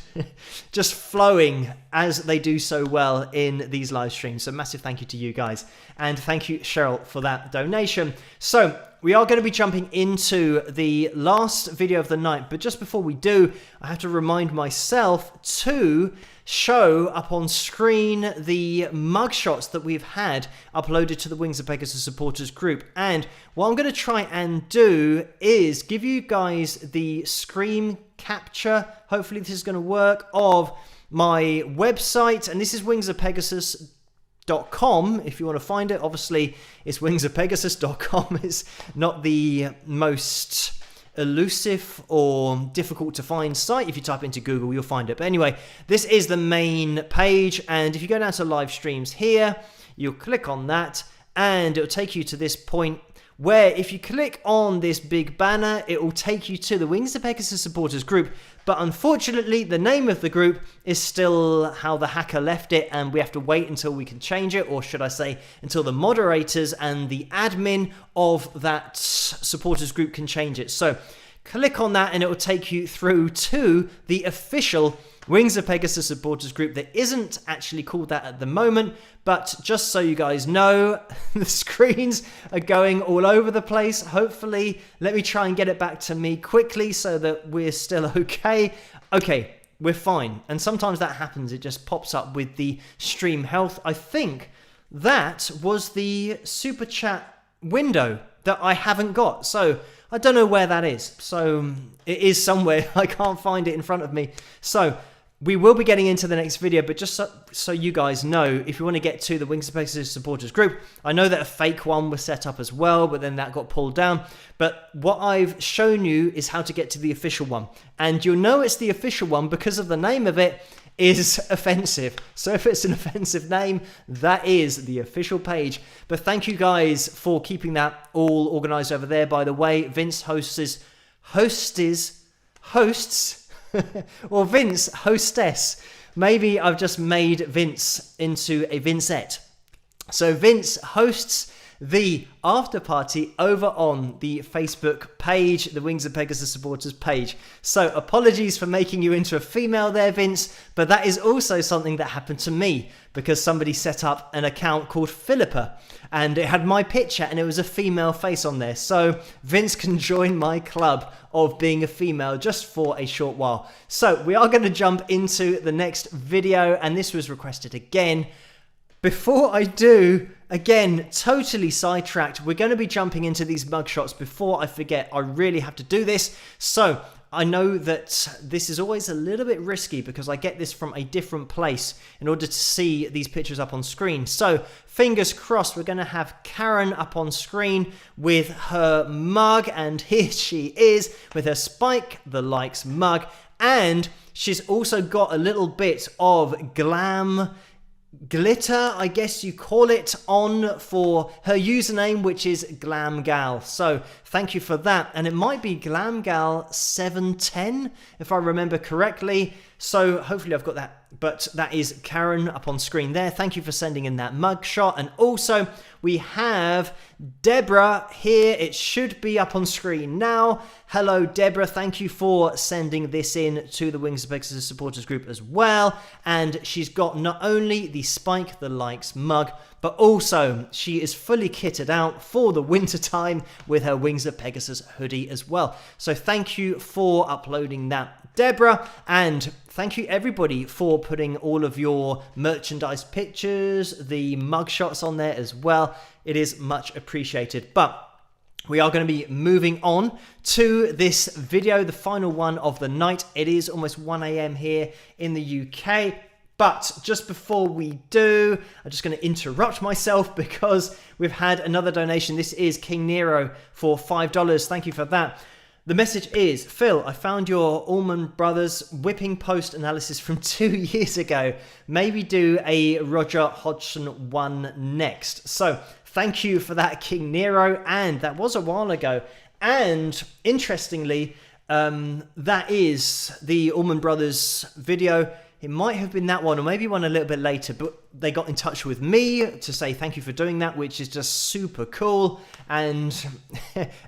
just flowing as they do so well in these live streams. So massive thank you to you guys. And thank you, Cheryl, for that donation. So we are going to be jumping into the last video of the night. But just before we do, I have to remind myself to show up on screen the mugshots that we've had uploaded to the Wings of Pegasus supporters group. And what I'm going to try and do is give you guys the screen capture, hopefully this is going to work, of my website, and this is wingsofpegasus.com if you want to find it. Obviously it's wingsofpegasus.com. It's not the most elusive or difficult to find site. If you type into Google, you'll find it. But anyway, this is the main page, and if you go down to live streams here, you'll click on that and it'll take you to this point where if you click on this big banner, it will take you to the Wings of Pegasus supporters group. But unfortunately, the name of the group is still how the hacker left it, and we have to wait until we can change it, or should I say, until the moderators and the admin of that supporters group can change it. So click on that and it will take you through to the official Wings of Pegasus supporters group that isn't actually called that at the moment, but just so you guys know, the screens are going all over the place. Hopefully, let me try and get it back to me quickly so that we're still okay. Okay, we're fine. And sometimes that happens. It just pops up with the stream health. I think that was the super chat window that I haven't got. So I don't know where that is. So it is somewhere. I can't find it in front of me. So we will be getting into the next video, but just so you guys know, if you want to get to the Wings of Pegasus supporters group, I know that a fake one was set up as well, but then that got pulled down. But what I've shown you is how to get to the official one. And you'll know it's the official one because of the name of it is offensive. So if it's an offensive name, that is the official page. But thank you guys for keeping that all organized over there. By the way, Vince hosts or Vince hostess. Maybe I've just made Vince into a Vincette. So Vince hosts the after party over on the Facebook page, the Wings of Pegasus supporters page. So apologies for making you into a female there, Vince, but that is also something that happened to me because somebody set up an account called Philippa and it had my picture and it was a female face on there. So Vince can join my club of being a female just for a short while. So we are going to jump into the next video, and this was requested again. Before I do, again, totally sidetracked, we're going to be jumping into these mugshots. Before I forget, I really have to do this. So I know that this is always a little bit risky because I get this from a different place in order to see these pictures up on screen. So fingers crossed, we're going to have Karen up on screen with her mug, and here she is with her Spike the Likes mug, and she's also got a little bit of glam glitter, I guess you call it, on for her username, which is Glam Gal. So thank you for that. And it might be Glamgal710 if I remember correctly. So hopefully I've got that. But that is Karen up on screen there. Thank you for sending in that mugshot. And also we have Deborah here. It should be up on screen now. Hello, Deborah. Thank you for sending this in to the Wings of Pegasus supporters group as well. And she's got not only the Spike the Likes mug, but also she is fully kitted out for the winter time with her Wings of Pegasus hoodie as well. So thank you for uploading that, Deborah, and thank you everybody for putting all of your merchandise pictures, the mugshots on there as well. It is much appreciated. But we are going to be moving on to this video, the final one of the night. It is almost 1 a.m. here in the UK. But just before we do, I'm just going to interrupt myself because we've had another donation. This is King Nero for $5. Thank you for that. The message is, Phil, I found your Allman Brothers whipping post analysis from 2 years ago. Maybe do a Roger Hodgson one next. So thank you for that, King Nero. And that was a while ago. And interestingly, that is the Allman Brothers video. It might have been that one or maybe one a little bit later, but they got in touch with me to say thank you for doing that, which is just super cool. And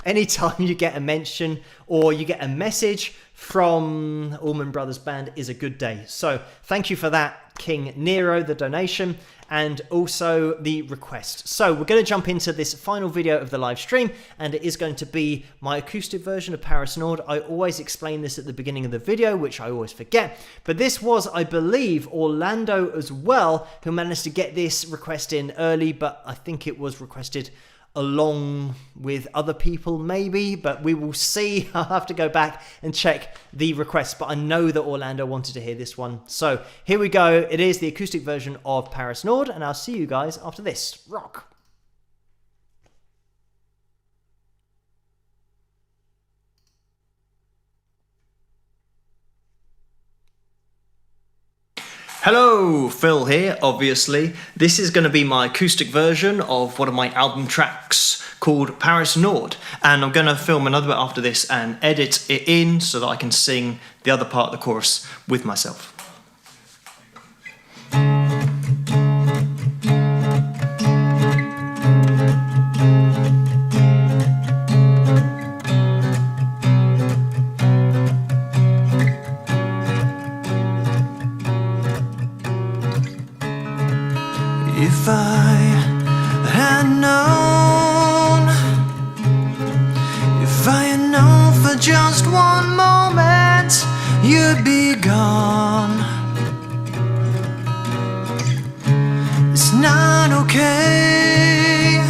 anytime you get a mention or you get a message from Allman Brothers Band is a good day. So thank you for that, King Nero, the donation, and also the request. So we're going to jump into this final video of the live stream, and it is going to be my acoustic version of Paris Nord. I always explain this at the beginning of the video, which I always forget, but this was, I believe, Orlando as well, who managed to get this request in early, but I think it was requested along with other people maybe, but we will see. I'll have to go back and check the request, but I know that Orlando wanted to hear this one. So here we go. It is the acoustic version of Paris Nord, and I'll see you guys after this. Rock! Hello, Phil here, obviously. This is going to be my acoustic version of one of my album tracks called Paris Nord, and I'm going to film another bit after this and edit it in so that I can sing the other part of the chorus with myself. If I had known, if I had known for just one moment you'd be gone, it's not okay,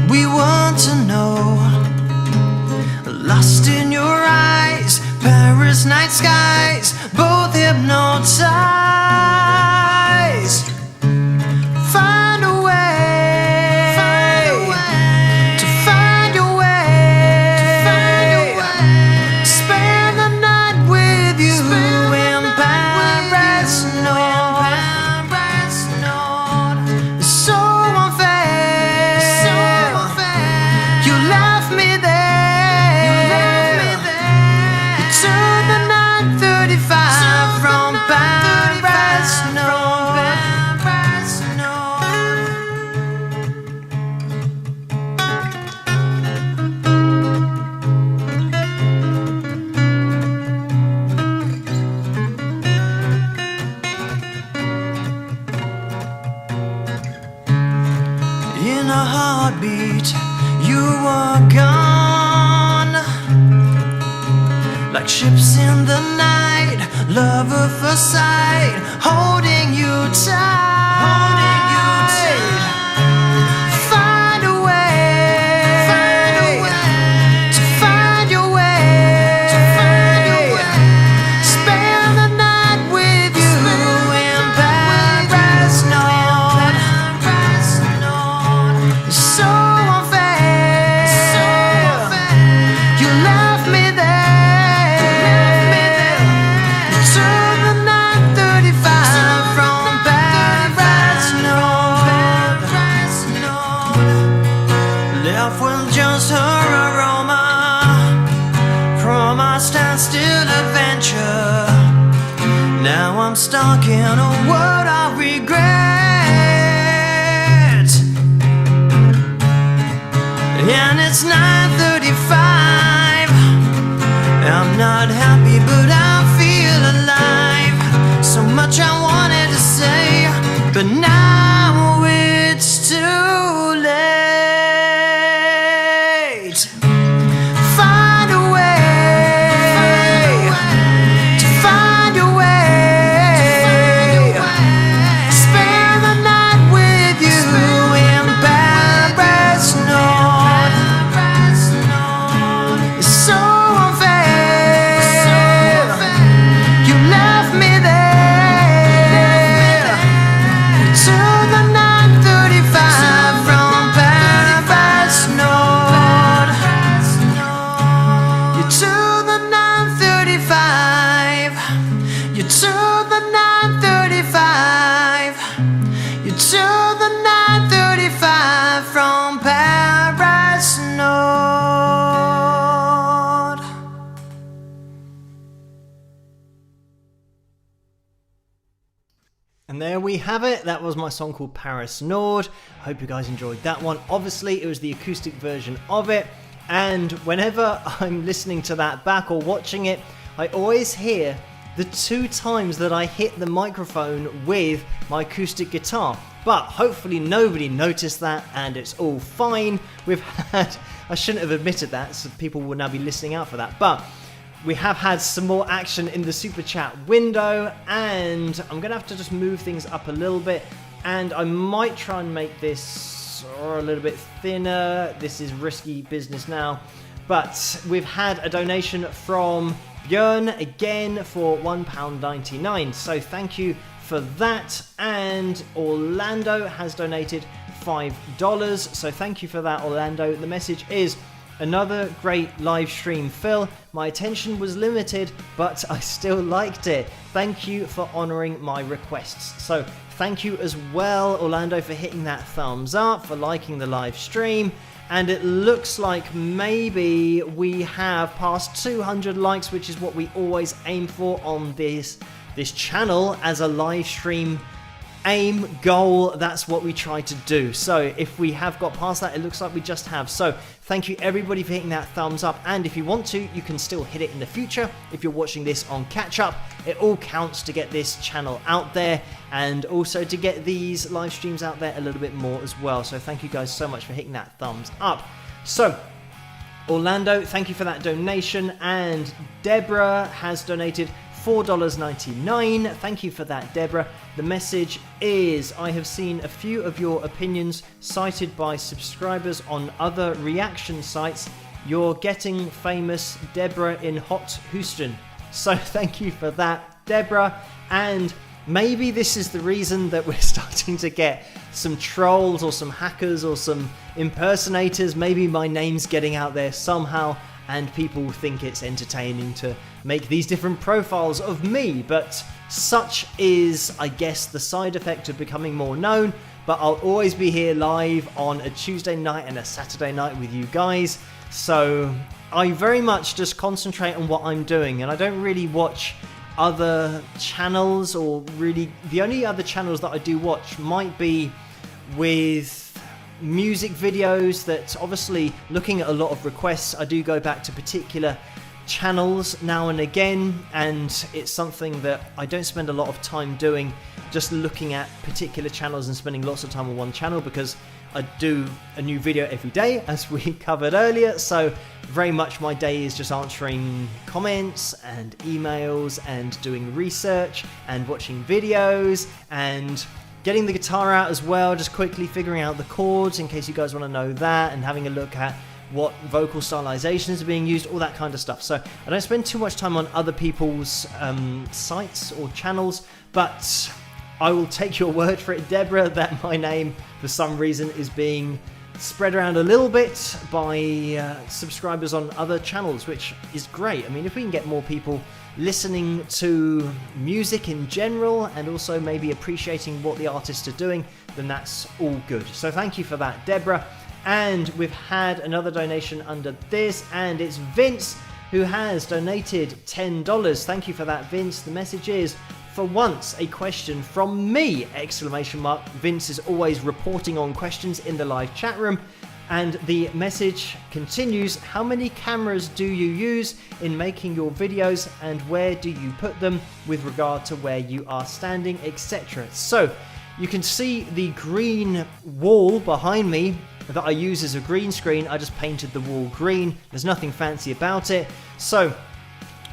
we want to know, lost in your eyes, Paris night skies, both hypnotized. Find a way to find your way, spend the night with you in Paris Nord. It's so unfair, you left me there. You took the 9:35 from Paris Nord. In a heartbeat, you were gone, like ships in the night, love at first sight, holding you tight. Find a way to find your way, spend the night with you in Paris Nord. It's so unfair, you left me there. You took the 9:35 from Paris stuck in a world of regret. And it's 9:35. I'm not happy, but I feel alive. So much I wanted to say, but now it's too late. Find a way to find a way. Spend the night with you in Paris, North. It's so unfair. You left me there. To the 9:35 from Paris, North. You to the 9:35. You to the 9:35. You to the 9:35 from Paris, North. And there we have it. That was my song called Paris Nord. I hope you guys enjoyed that one. Obviously, it was the acoustic version of it. And whenever I'm listening to that back or watching it, I always hear the 2 times that I hit the microphone with my acoustic guitar. But hopefully nobody noticed that and it's all fine. We've had, I shouldn't have admitted that, so people will now be listening out for that. But we have had some more action in the super chat window, and I'm gonna have to just move things up a little bit, and I might try and make this a little bit thinner. This is risky business now, but we've had a donation from Björn again for £1.99, so thank you for that. And Orlando has donated $5, so thank you for that, Orlando. The message is: another great live stream, Phil. My attention was limited, but I still liked it. Thank you for honouring my requests. So thank you as well, Orlando, for hitting that thumbs up, for liking the live stream. And it looks like maybe we have passed 200 likes, which is what we always aim for on this channel as a live stream aim, goal. That's what we try to do. So if we have got past that, it looks like we just have. So thank you everybody for hitting that thumbs up, and if you want to, you can still hit it in the future if you're watching this on catch up. It all counts to get this channel out there, and also to get these live streams out there a little bit more as well. So thank you guys so much for hitting that thumbs up. So Orlando, thank you for that donation, and Deborah has donated $4.99. Thank you for that, Deborah. The message is: I have seen a few of your opinions cited by subscribers on other reaction sites. You're getting famous, Deborah in Hot Houston. So thank you for that, Deborah. And maybe this is the reason that we're starting to get some trolls or some hackers or some impersonators. Maybe my name's getting out there somehow, and people think it's entertaining to make these different profiles of me, but such is, I guess, the side effect of becoming more known. But I'll always be here live on a Tuesday night and a Saturday night with you guys, so I very much just concentrate on what I'm doing, and I don't really watch other channels, or really the only other channels that I do watch might be with music videos. That obviously, looking at a lot of requests, I do go back to particular channels now and again, and it's something that I don't spend a lot of time doing, just looking at particular channels and spending lots of time on one channel, because I do a new video every day, as we covered earlier. So very much my day is just answering comments and emails and doing research and watching videos and getting the guitar out as well, just quickly figuring out the chords in case you guys want to know that, and having a look at what vocal stylizations are being used, all that kind of stuff. So I don't spend too much time on other people's sites or channels, but I will take your word for it, Deborah, that my name for some reason is being spread around a little bit by subscribers on other channels, which is great. I mean, if we can get more people listening to music in general and also maybe appreciating what the artists are doing, then that's all good. So thank you for that, Deborah. And we've had another donation under this, and it's Vince who has donated $10. Thank you for that, Vince. The message is: for once, a question from me! Exclamation mark. Vince is always reporting on questions in the live chat room. And the message continues, how many cameras do you use in making your videos and where do you put them with regard to where you are standing, etc. So you can see the green wall behind me that I use as a green screen. I just painted the wall green. There's nothing fancy about it. So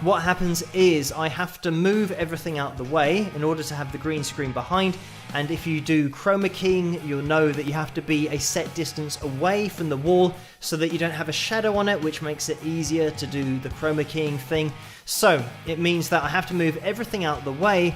what happens is I have to move everything out the way in order to have the green screen behind. And if you do chroma keying, you'll know that you have to be a set distance away from the wall so that you don't have a shadow on it, which makes it easier to do the chroma keying thing. So it means that I have to move everything out the way.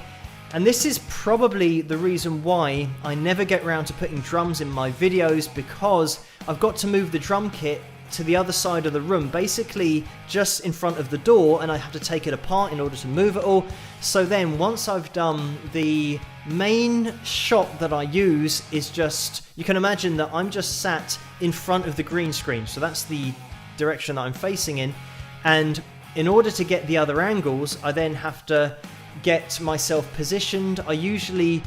And this is probably the reason why I never get around to putting drums in my videos, because I've got to move the drum kit to the other side of the room, basically just in front of the door, and I have to take it apart in order to move it all. So then once I've done, the main shot that I use is just, you can imagine that I'm just sat in front of the green screen, so that's the direction that I'm facing in, and in order to get the other angles I then have to get myself positioned. I usually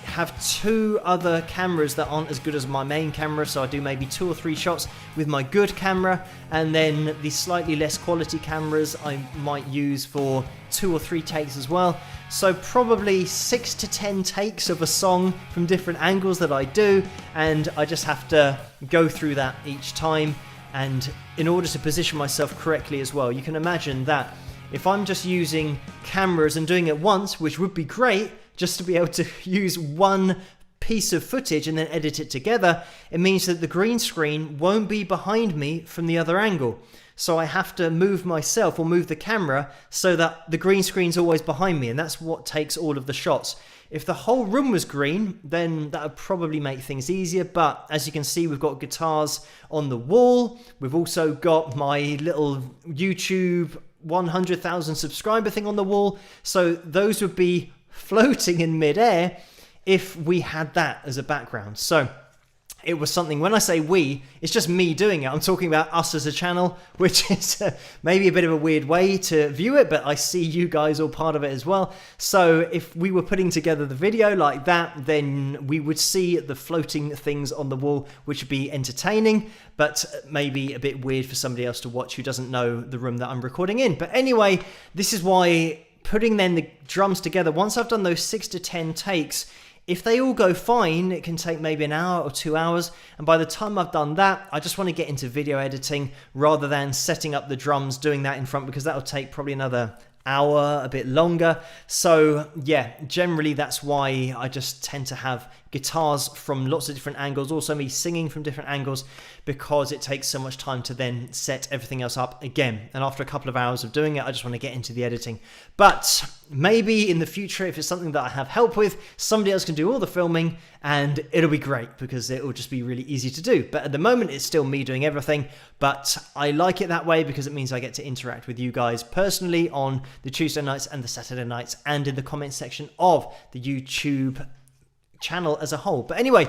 have two other cameras that aren't as good as my main camera, so I do maybe 2 or 3 shots with my good camera, and then the slightly less quality cameras I might use for 2 or 3 takes as well. So probably 6 to 10 takes of a song from different angles that I do, and I just have to go through that each time, and in order to position myself correctly as well. You can imagine that if I'm just using cameras and doing it once, which would be great, just to be able to use one piece of footage and then edit it together, it means that the green screen won't be behind me from the other angle. So I have to move myself or move the camera so that the green screen's always behind me, and that's what takes all of the shots. If the whole room was green, then that would probably make things easier, but as you can see, we've got guitars on the wall. We've also got my little YouTube 100,000 subscriber thing on the wall, so those would be floating in midair if we had that as a background. So it was something, when I say we, it's just me doing it. I'm talking about us as a channel, which is maybe a bit of a weird way to view it, but I see you guys all part of it as well. So if we were putting together the video like that, then we would see the floating things on the wall, which would be entertaining, but maybe a bit weird for somebody else to watch who doesn't know the room that I'm recording in. But anyway, this is why putting then the drums together, once I've done those 6 to 10 takes, if they all go fine, it can take maybe an hour or 2 hours. And by the time I've done that, I just want to get into video editing rather than setting up the drums, doing that in front, because that'll take probably another hour, a bit longer. So yeah, generally that's why I just tend to have guitars from lots of different angles, also me singing from different angles, because it takes so much time to then set everything else up again. And after a couple of hours of doing it, I just want to get into the editing. But maybe in the future, if it's something that I have help with, somebody else can do all the filming and it'll be great because it will just be really easy to do. But at the moment, it's still me doing everything. But I like it that way because it means I get to interact with you guys personally on the Tuesday nights and the Saturday nights and in the comment section of the YouTube channel as a whole. But anyway,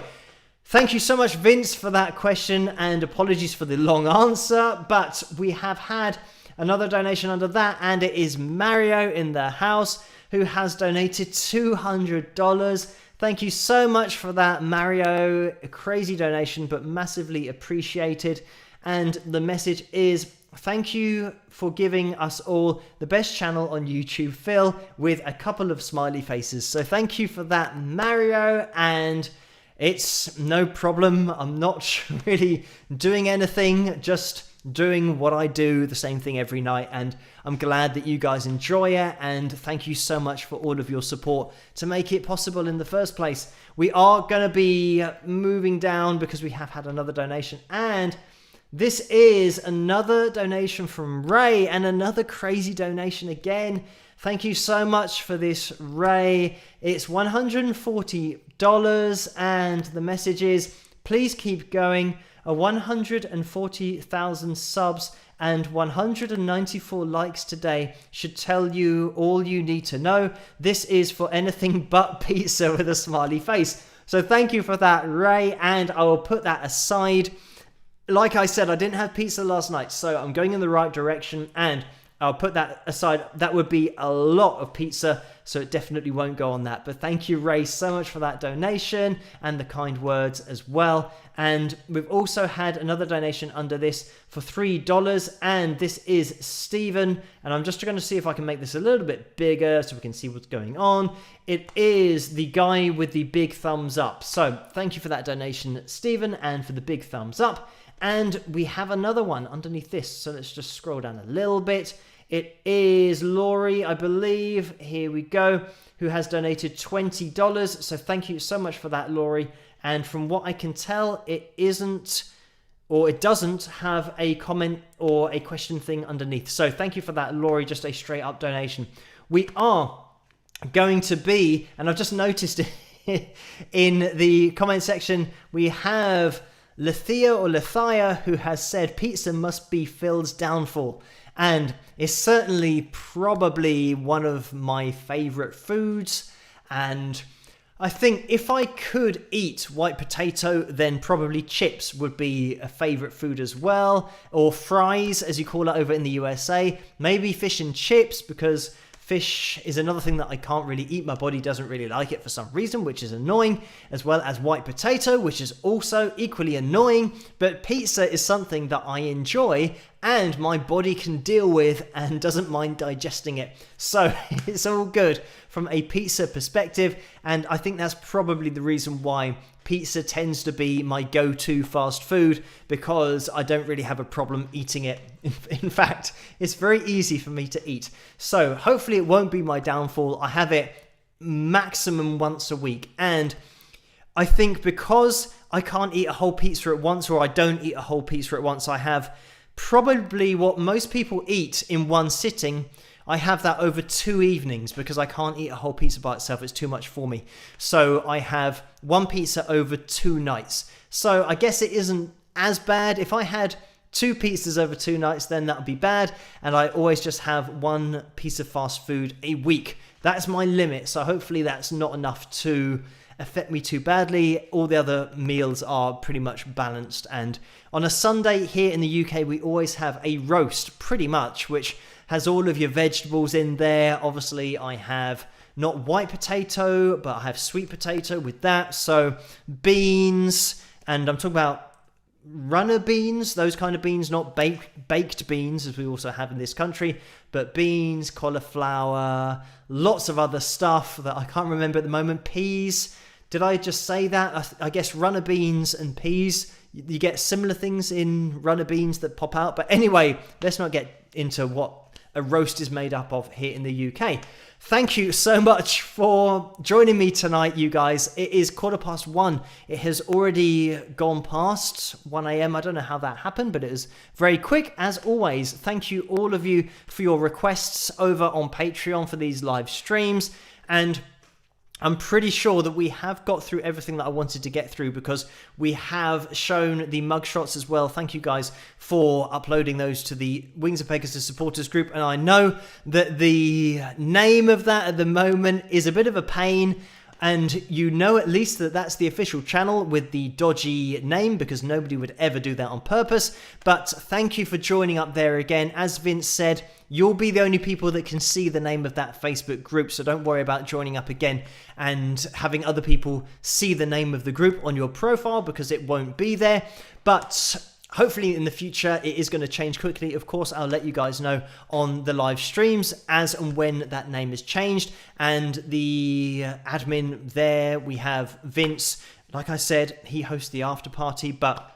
thank you so much, Vince, for that question, and apologies for the long answer, but we have had another donation under that, and it is Mario in the house who has donated $200. Thank you so much for that, Mario. A crazy donation, but massively appreciated. And the message is, thank you for giving us all the best channel on YouTube, Phil, with a couple of smiley faces. So thank you for that, Mario, and it's no problem. I'm not really doing anything, just doing what I do, the same thing every night, and I'm glad that you guys enjoy it, and thank you so much for all of your support to make it possible in the first place. We are going to be moving down because we have had another donation, and this is another donation from Ray, and another crazy donation again. Thank you so much for this, Ray. It's $140, and the message is, please keep going. 140,000 subs and 194 likes today should tell you all you need to know. This is for anything but pizza with a smiley face. So thank you for that, Ray, and I will put that aside. Like I said, I didn't have pizza last night, so I'm going in the right direction, and I'll put that aside. That would be a lot of pizza, so it definitely won't go on that. But thank you, Ray, so much for that donation and the kind words as well. And we've also had another donation under this for $3, and this is Stephen. And I'm just going to see if I can make this a little bit bigger so we can see what's going on. It is the guy with the big thumbs up. So thank you for that donation, Stephen, and for the big thumbs up. And we have another one underneath this. So let's just scroll down a little bit. It is Laurie, I believe. Here we go, who has donated $20. So thank you so much for that, Laurie. And from what I can tell, it doesn't have a comment or a question thing underneath. So thank you for that, Laurie. Just a straight up donation. We are going to be, and I've just noticed it in the comment section, we have Lethia, who has said pizza must be Phil's downfall. And it's certainly probably one of my favorite foods. And I think if I could eat white potato, then probably chips would be a favorite food as well. Or fries, as you call it over in the USA. Maybe fish and chips, because fish is another thing that I can't really eat. My body doesn't really like it for some reason, which is annoying, as well as white potato, which is also equally annoying. But pizza is something that I enjoy and my body can deal with and doesn't mind digesting it. So it's all good from a pizza perspective. And I think that's probably the reason why pizza tends to be my go-to fast food, because I don't really have a problem eating it. In fact, it's very easy for me to eat. So hopefully it won't be my downfall. I have it maximum once a week. And I think because I can't eat a whole pizza at once, or I don't eat a whole pizza at once, I have probably what most people eat in one sitting. I have that over 2 evenings because I can't eat a whole pizza by itself. It's too much for me. So I have one pizza over 2 nights. So I guess it isn't as bad. If I had 2 pizzas over 2 nights, then that would be bad. And I always just have one piece of fast food a week. That's my limit. So hopefully that's not enough to affect me too badly. All the other meals are pretty much balanced. And on a Sunday here in the UK, we always have a roast, pretty much, which has all of your vegetables in there. Obviously, I have not white potato, but I have sweet potato with that. So beans, and I'm talking about runner beans, those kind of beans, not baked beans, as we also have in this country, but beans, cauliflower, lots of other stuff that I can't remember at the moment. Peas. Did I just say that? I guess runner beans and peas. You get similar things in runner beans that pop out. But anyway, let's not get into what a roast is made up of here in the UK. Thank you so much for joining me tonight, you guys. It is 1:15. It has already gone past 1 a.m. I don't know how that happened, but it was very quick. As always, thank you all of you for your requests over on Patreon for these live streams. And I'm pretty sure that we have got through everything that I wanted to get through, because we have shown the mugshots as well. Thank you guys for uploading those to the Wings of Pegasus supporters group. And I know that the name of that at the moment is a bit of a pain. And you know at least that that's the official channel with the dodgy name, because nobody would ever do that on purpose. But thank you for joining up there again. As Vince said, you'll be the only people that can see the name of that Facebook group, so don't worry about joining up again and having other people see the name of the group on your profile, because it won't be there. But hopefully in the future it is going to change quickly. Of course, I'll let you guys know on the live streams as and when that name is changed. And the admin there, we have Vince. Like I said, he hosts the after party, but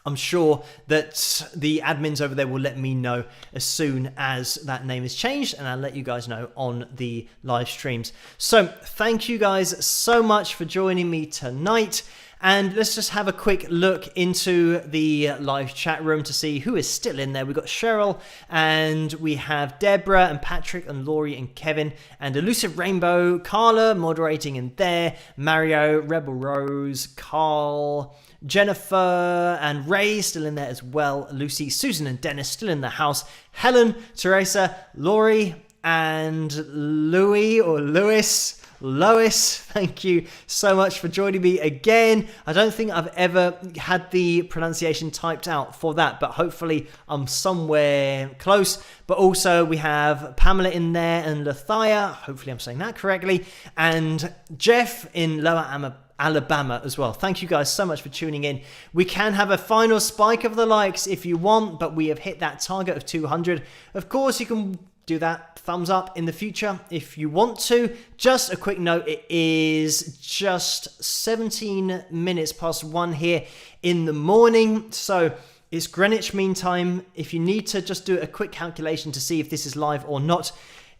I'm sure that the admins over there will let me know as soon as that name is changed, and I'll let you guys know on the live streams. So thank you guys so much for joining me tonight. And let's just have a quick look into the live chat room to see who is still in there. We've got Cheryl, and we have Deborah and Patrick and Laurie and Kevin and Elusive Rainbow, Carla moderating in there, Mario, Rebel Rose, Carl, Jennifer and Ray still in there as well, Lucy, Susan and Dennis still in the house, Helen, Teresa, Laurie and Louis or Lewis, Lois, thank you so much for joining me again. I don't think I've ever had the pronunciation typed out for that, but hopefully I'm somewhere close. But also we have Pamela in there and Lathia, hopefully I'm saying that correctly, and Jeff in Lower Alabama as well. Thank you guys so much for tuning in. We can have a final spike of the likes if you want, but we have hit that target of 200. Of course, you can do that thumbs up in the future if you want to. Just a quick note, it is just 17 minutes past 1 here in the morning, so it's Greenwich Mean Time. If you need to just do a quick calculation to see if this is live or not,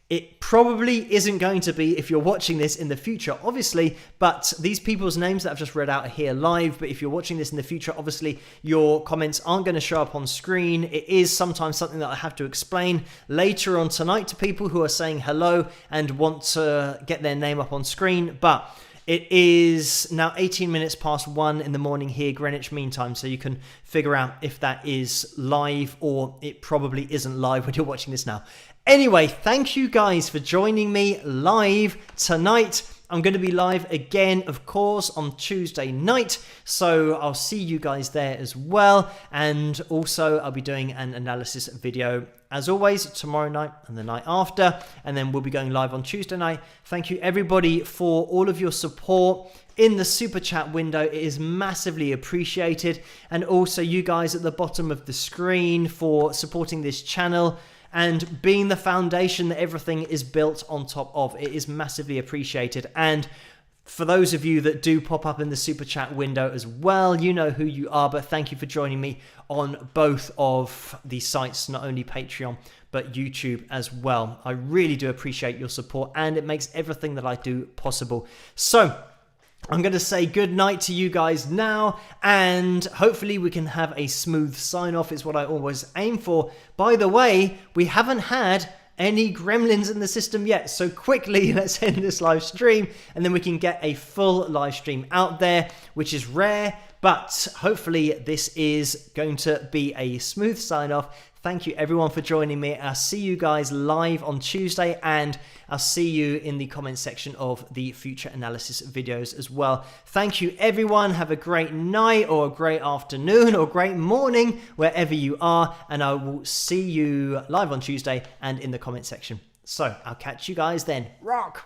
it probably isn't going to be if you're watching this in the future, obviously, but these people's names that I've just read out are here live. But if you're watching this in the future, obviously your comments aren't going to show up on screen. It is sometimes something that I have to explain later on tonight to people who are saying hello and want to get their name up on screen. But it is now 18 minutes past 1 in the morning here, Greenwich Mean Time, so you can figure out if that is live or it probably isn't live when you're watching this now. Anyway, thank you guys for joining me live tonight. I'm going to be live again, of course, on Tuesday night, so I'll see you guys there as well. And also, I'll be doing an analysis video, as always, tomorrow night and the night after, and then we'll be going live on Tuesday night. Thank you, everybody, for all of your support in the super chat window. It is massively appreciated. And also, you guys at the bottom of the screen for supporting this channel and being the foundation that everything is built on top of. It is massively appreciated. And for those of you that do pop up in the super chat window as well, you know who you are, but thank you for joining me on both of the sites, not only Patreon, but YouTube as well. I really do appreciate your support, and it makes everything that I do possible. So I'm going to say good night to you guys now, and hopefully we can have a smooth sign off is what I always aim for. By the way, we haven't had any gremlins in the system yet, so quickly let's end this live stream and then we can get a full live stream out there, which is rare, but hopefully this is going to be a smooth sign off. Thank you everyone for joining me. I'll see you guys live on Tuesday, and I'll see you in the comment section of the future analysis videos as well. Thank you everyone. Have a great night or a great afternoon or great morning wherever you are, and I will see you live on Tuesday and in the comment section. So I'll catch you guys then. Rock!